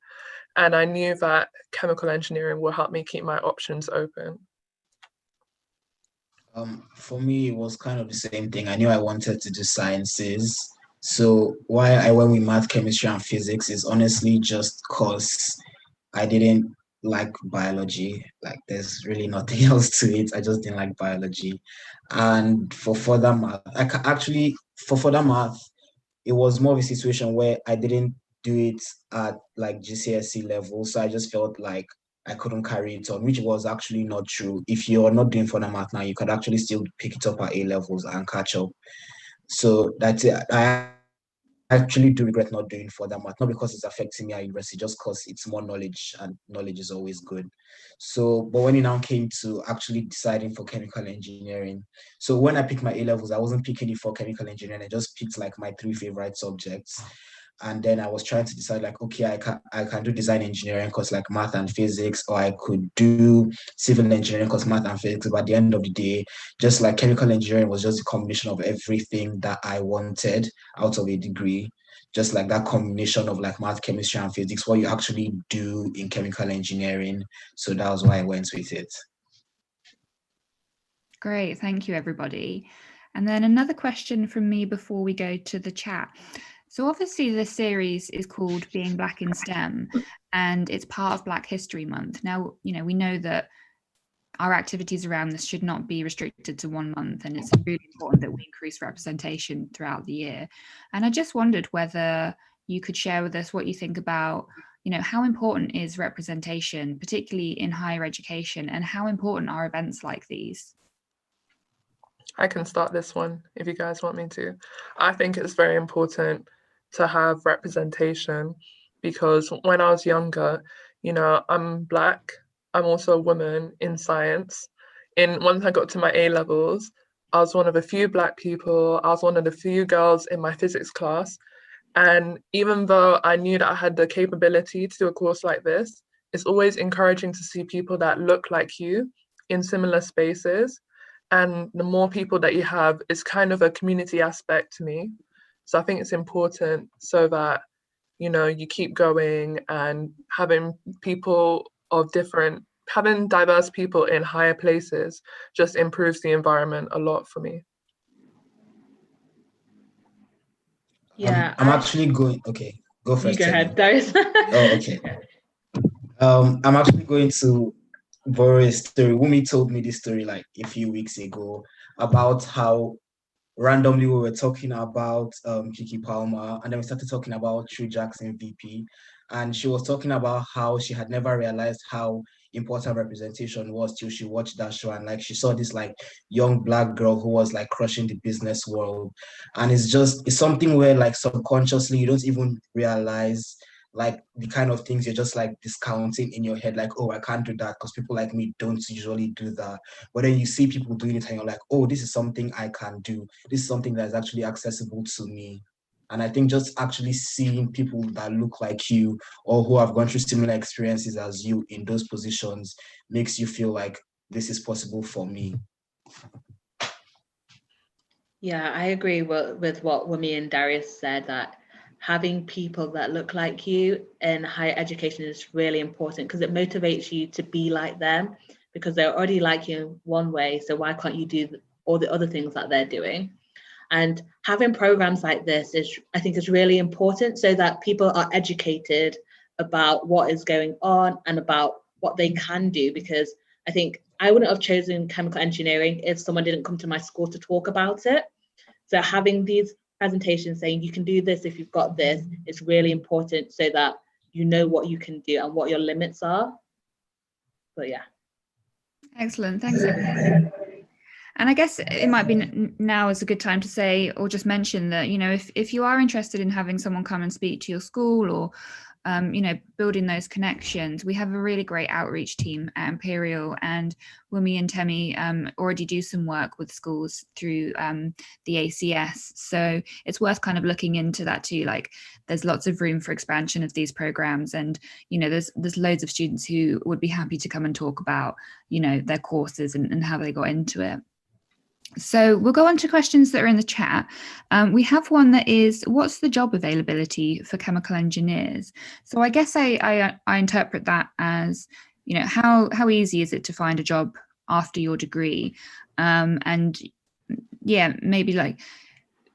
And I knew that chemical engineering will help me keep my options open. For me, it was kind of the same thing. I knew I wanted to do sciences. So why I went with math, chemistry, and physics is honestly just because I didn't like biology. Like there's really nothing else to it. I just didn't like biology. And for further math, for further math, it was more of a situation where I didn't do it at like GCSE level. So I just felt like I couldn't carry it on, which was actually not true. If you're not doing further math now, you could actually still pick it up at A-levels and catch up. So that's it. I actually do regret not doing further math, not because it's affecting me at university, just because it's more knowledge, and knowledge is always good. So, but when it now came to actually deciding for chemical engineering, so when I picked my A-levels, I wasn't picking it for chemical engineering. I just picked like my 3 favorite subjects. And then I was trying to decide like, okay, I can do design engineering because like math and physics, or I could do civil engineering because math and physics. But at the end of the day, just like chemical engineering was just a combination of everything that I wanted out of a degree. Just like that combination of like math, chemistry, and physics, what you actually do in chemical engineering. So that was why I went with it. Great, thank you everybody. And then another question from me before we go to the chat. So obviously this series is called Being Black in STEM, and it's part of Black History Month. Now, we know that our activities around this should not be restricted to 1 month, and it's really important that we increase representation throughout the year. And I just wondered whether you could share with us what you think about, how important is representation, particularly in higher education, and how important are events like these? I can start this one if you guys want me to. I think it's very important to have representation because when I was younger, I'm Black, I'm also a woman in science. Once I got to my A-levels, I was one of a few Black people, I was one of the few girls in my physics class. And even though I knew that I had the capability to do a course like this, it's always encouraging to see people that look like you in similar spaces. And the more people that you have is kind of a community aspect to me. So I think it's important so that, you keep going and having people of different having diverse people in higher places just improves the environment a lot for me. Yeah, I'm actually going. Okay, go first. You go ahead, Darius. Oh, okay. I'm actually going to borrow a story. Wumi told me this story like a few weeks ago about how randomly we were talking about Kiki Palmer, and then we started talking about True Jackson VP, and she was talking about how she had never realized how important representation was till she watched that show, and like she saw this like young Black girl who was like crushing the business world. And it's something where like subconsciously you don't even realize like the kind of things you're just like discounting in your head, like, oh, I can't do that because people like me don't usually do that. But then you see people doing it and you're like, oh, this is something I can do. This is something that is actually accessible to me. And I think just actually seeing people that look like you or who have gone through similar experiences as you in those positions makes you feel like this is possible for me. Yeah, I agree with what Wumi and Darius said, that having people that look like you in higher education is really important because it motivates you to be like them, because they're already like you one way, so why can't you do all the other things that they're doing? And having programs like this I think is really important so that people are educated about what is going on and about what they can do, because I think I wouldn't have chosen chemical engineering if someone didn't come to my school to talk about it. So having these presentations saying you can do this if you've got this is really important so that you know what you can do and what your limits are. But yeah. Excellent, thanks. And I guess it might be now is a good time to say or just mention that, you know, if you are interested in having someone come and speak to your school or, you know, building those connections, we have a really great outreach team at Imperial, and Wumi and Temi already do some work with schools through the ACS. So it's worth kind of looking into that too. Like there's lots of room for expansion of these programs, and, you know, there's loads of students who would be happy to come and talk about, you know, their courses and how they got into it. So we'll go on to questions that are in the chat. We have one that is, what's the job availability for chemical engineers? So I guess I interpret that as, you know, how easy is it to find a job after your degree? And yeah, maybe like,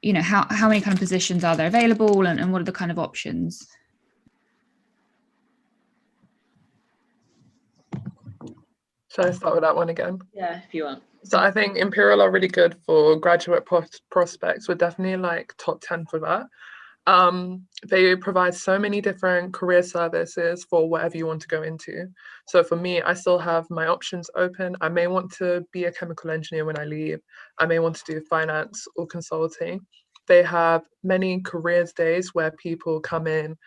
you know, how many kind of positions are there available, and what are the kind of options? Shall I start with that one again? Yeah, if you want. So I think Imperial are really good for graduate prospects. We're definitely like top 10 for that. They provide so many different career services for whatever you want to go into. So for me, I still have my options open. I may want to be a chemical engineer when I leave. I may want to do finance or consulting. They have many careers days where people come in,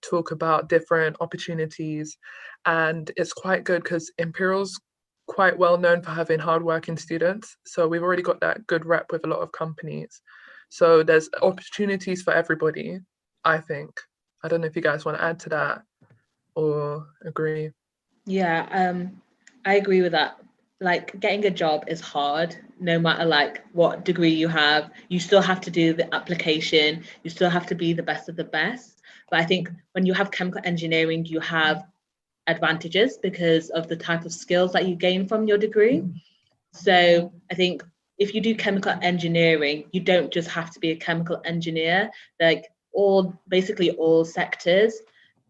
talk about different opportunities, and it's quite good because Imperial's quite well known for having hardworking students. So we've already got that good rep with a lot of companies. So there's opportunities for everybody, I think. I don't know if you guys want to add to that or agree. Yeah, I agree with that. Like getting a job is hard, no matter like what degree you have. You still have to do the application. You still have to be the best of the best. But I think when you have chemical engineering, you have advantages because of the type of skills that you gain from your degree. So I think if you do chemical engineering, you don't just have to be a chemical engineer. Like basically all sectors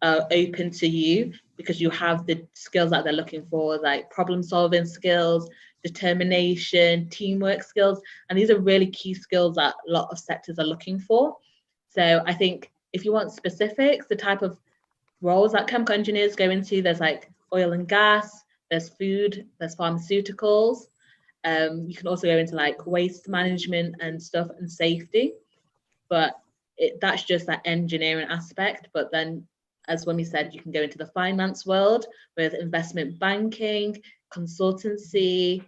are open to you because you have the skills that they're looking for, like problem solving skills, determination, teamwork skills. And these are really key skills that a lot of sectors are looking for. So I think if you want specifics, the type of roles that chemical engineers go into, there's like oil and gas, there's food, there's pharmaceuticals. You can also go into like waste management and stuff and safety, but that's just that engineering aspect. But then, as Wumi said, you can go into the finance world with investment banking, consultancy,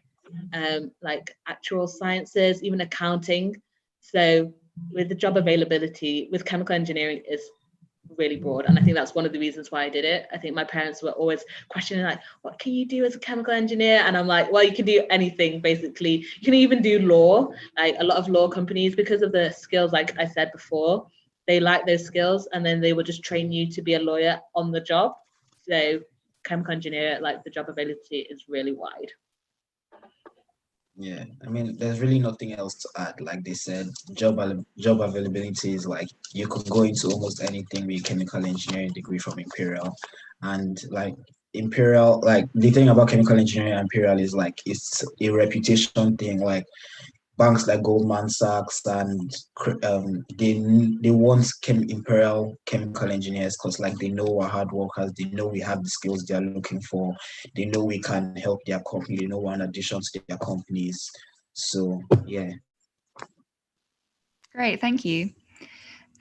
like actuarial sciences, even accounting. So with the job availability with chemical engineering is really broad, and I think that's one of the reasons why I did it. I think my parents were always questioning like, what can you do as a chemical engineer? And I'm like, well, you can do anything basically. You can even do law, like a lot of law companies, because of the skills, like I said before, they like those skills, and then they will just train you to be a lawyer on the job. So chemical engineer, like the job availability is really wide. Yeah, I mean, there's really nothing else to add. Like they said, job availability is like you could go into almost anything with a chemical engineering degree from Imperial, and like Imperial, like the thing about chemical engineering at Imperial is like it's a reputation thing. Like banks like Goldman Sachs and they want Imperial chemical engineers because like they know we're hard workers, they know we have the skills they're looking for, they know we can help their company, they know we're an addition to their companies. So yeah. Great, thank you.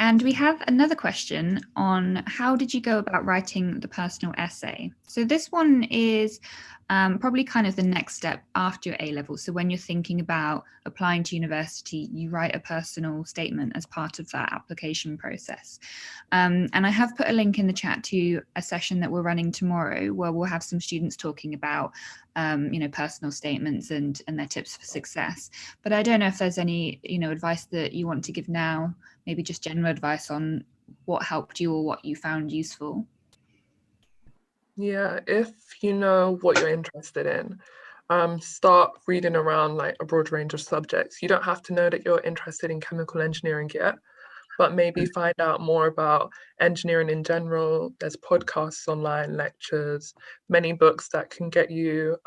And we have another question on how did you go about writing the personal essay? So this one is probably kind of the next step after your A-level. So when you're thinking about applying to university, you write a personal statement as part of that application process. And I have put a link in the chat to a session that we're running tomorrow where we'll have some students talking about personal statements and their tips for success. But I don't know if there's any, advice that you want to give now, maybe just general advice on what helped you or what you found useful. Yeah, if you know what you're interested in, start reading around like a broad range of subjects. You don't have to know that you're interested in chemical engineering yet, but maybe find out more about engineering in general. There's podcasts online, lectures, many books that can get you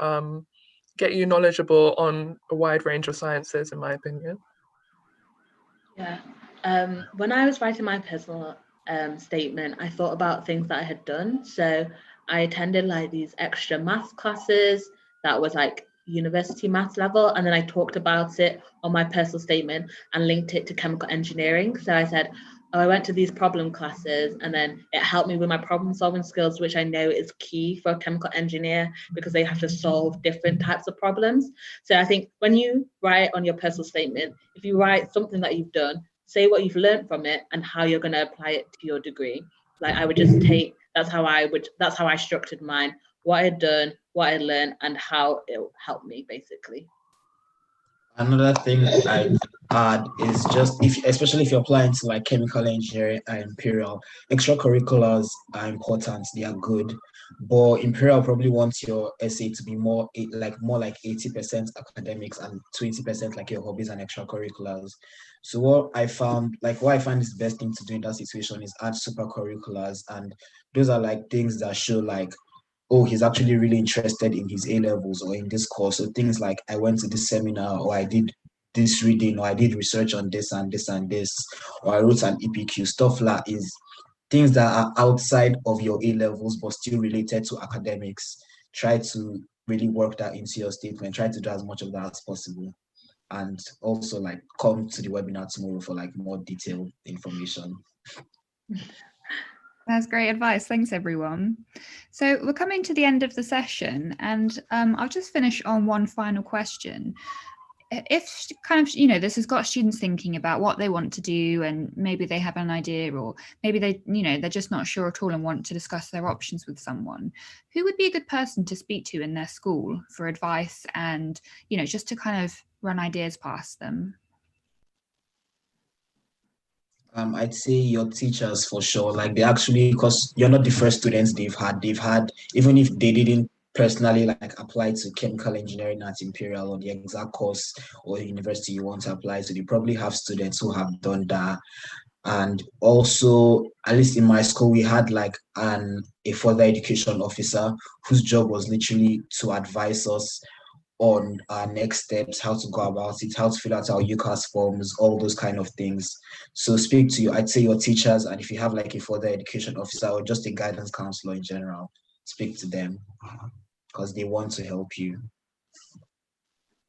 knowledgeable on a wide range of sciences, in my opinion. Yeah. When I was writing my personal statement, I thought about things that I had done. So I attended like these extra maths classes that was like university maths level, and then I talked about it on my personal statement and linked it to chemical engineering. So I said, oh, I went to these problem classes and then it helped me with my problem solving skills, which I know is key for a chemical engineer because they have to solve different types of problems. So I think when you write on your personal statement, if you write something that you've done, say what you've learned from it and how you're going to apply it to your degree. Like I would just take, that's how I structured mine, what I'd done, what I learned, and how it helped me basically. Another thing I'd add is just especially if you're applying to like chemical engineering and Imperial, extracurriculars are important, they are good. But Imperial probably wants your essay to be more like 80% academics and 20% like your hobbies and extracurriculars. So what I find is the best thing to do in that situation is add supercurriculars, and those are like things that show like, oh, he's actually really interested in his A-levels or in this course. So things like I went to this seminar, or I did this reading, or I did research on this and this and this, or I wrote an EPQ. Stuff like is things that are outside of your A-levels but still related to academics. Try to really work that into your statement. Try to do as much of that as possible. And also like come to the webinar tomorrow for like more detailed information. That's great advice. Thanks, everyone. So we're coming to the end of the session, and I'll just finish on one final question. If kind of, this has got students thinking about what they want to do, and maybe they have an idea, or maybe they, they're just not sure at all and want to discuss their options with someone, who would be a good person to speak to in their school for advice and, just to kind of run ideas past them? I'd say your teachers for sure. Like they actually, because you're not the first students they've had, even if they didn't personally like apply to chemical engineering at Imperial or the exact course or university you want to apply to, they probably have students who have done that. And also, at least in my school, we had like a further education officer whose job was literally to advise us on our next steps, how to go about it, how to fill out our UCAS forms, all those kind of things. So speak to I'd say your teachers, and if you have like a further education officer or just a guidance counselor in general, speak to them because they want to help you.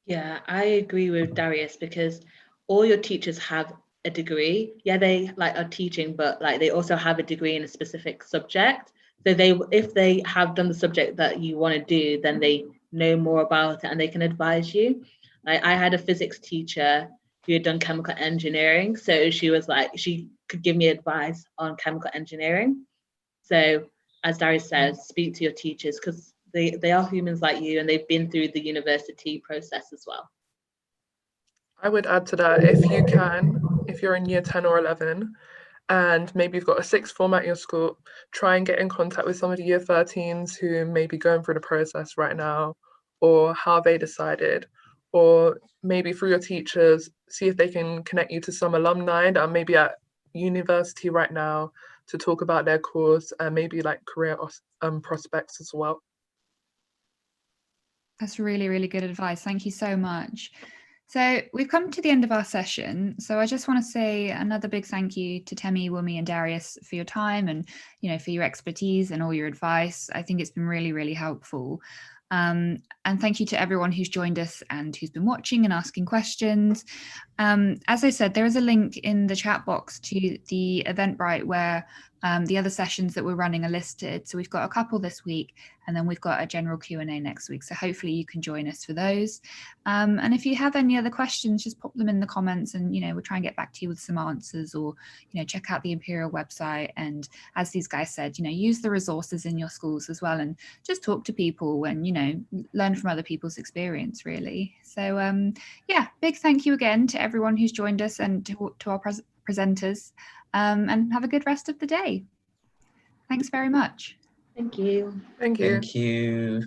Yeah, I agree with Darius because all your teachers have a degree. Yeah, they like are teaching, but like they also have a degree in a specific subject. So if they have done the subject that you want to do, then they know more about it and they can advise you. Like I had a physics teacher who had done chemical engineering, so she could give me advice on chemical engineering. So as Darius says, speak to your teachers because they are humans like you and they've been through the university process as well. I would add to that, if you can, if you're in year 10 or 11 and maybe you've got a sixth form at your school, try and get in contact with some of the year 13s who may be going through the process right now, or how they decided, or maybe through your teachers, see if they can connect you to some alumni that are maybe at university right now to talk about their course and maybe like career prospects as well. That's really, really good advice. Thank you so much. So we've come to the end of our session. So I just want to say another big thank you to Temi, Wumi and Darius for your time and, you know, for your expertise and all your advice. I think it's been really, really helpful. And thank you to everyone who's joined us and who's been watching and asking questions. As I said, there is a link in the chat box to the Eventbrite where the other sessions that we're running are listed. So we've got a couple this week, and then we've got a general Q&A next week. So hopefully you can join us for those. And if you have any other questions, just pop them in the comments and, you know, we'll try and get back to you with some answers, or, you know, check out the Imperial website. And as these guys said, you know, use the resources in your schools as well, and just talk to people and, you know, learn from other people's experience, really. So yeah, big thank you again to everyone who's joined us and to our presenters, and have a good rest of the day. Thanks very much. Thank you. Thank you. Thank you.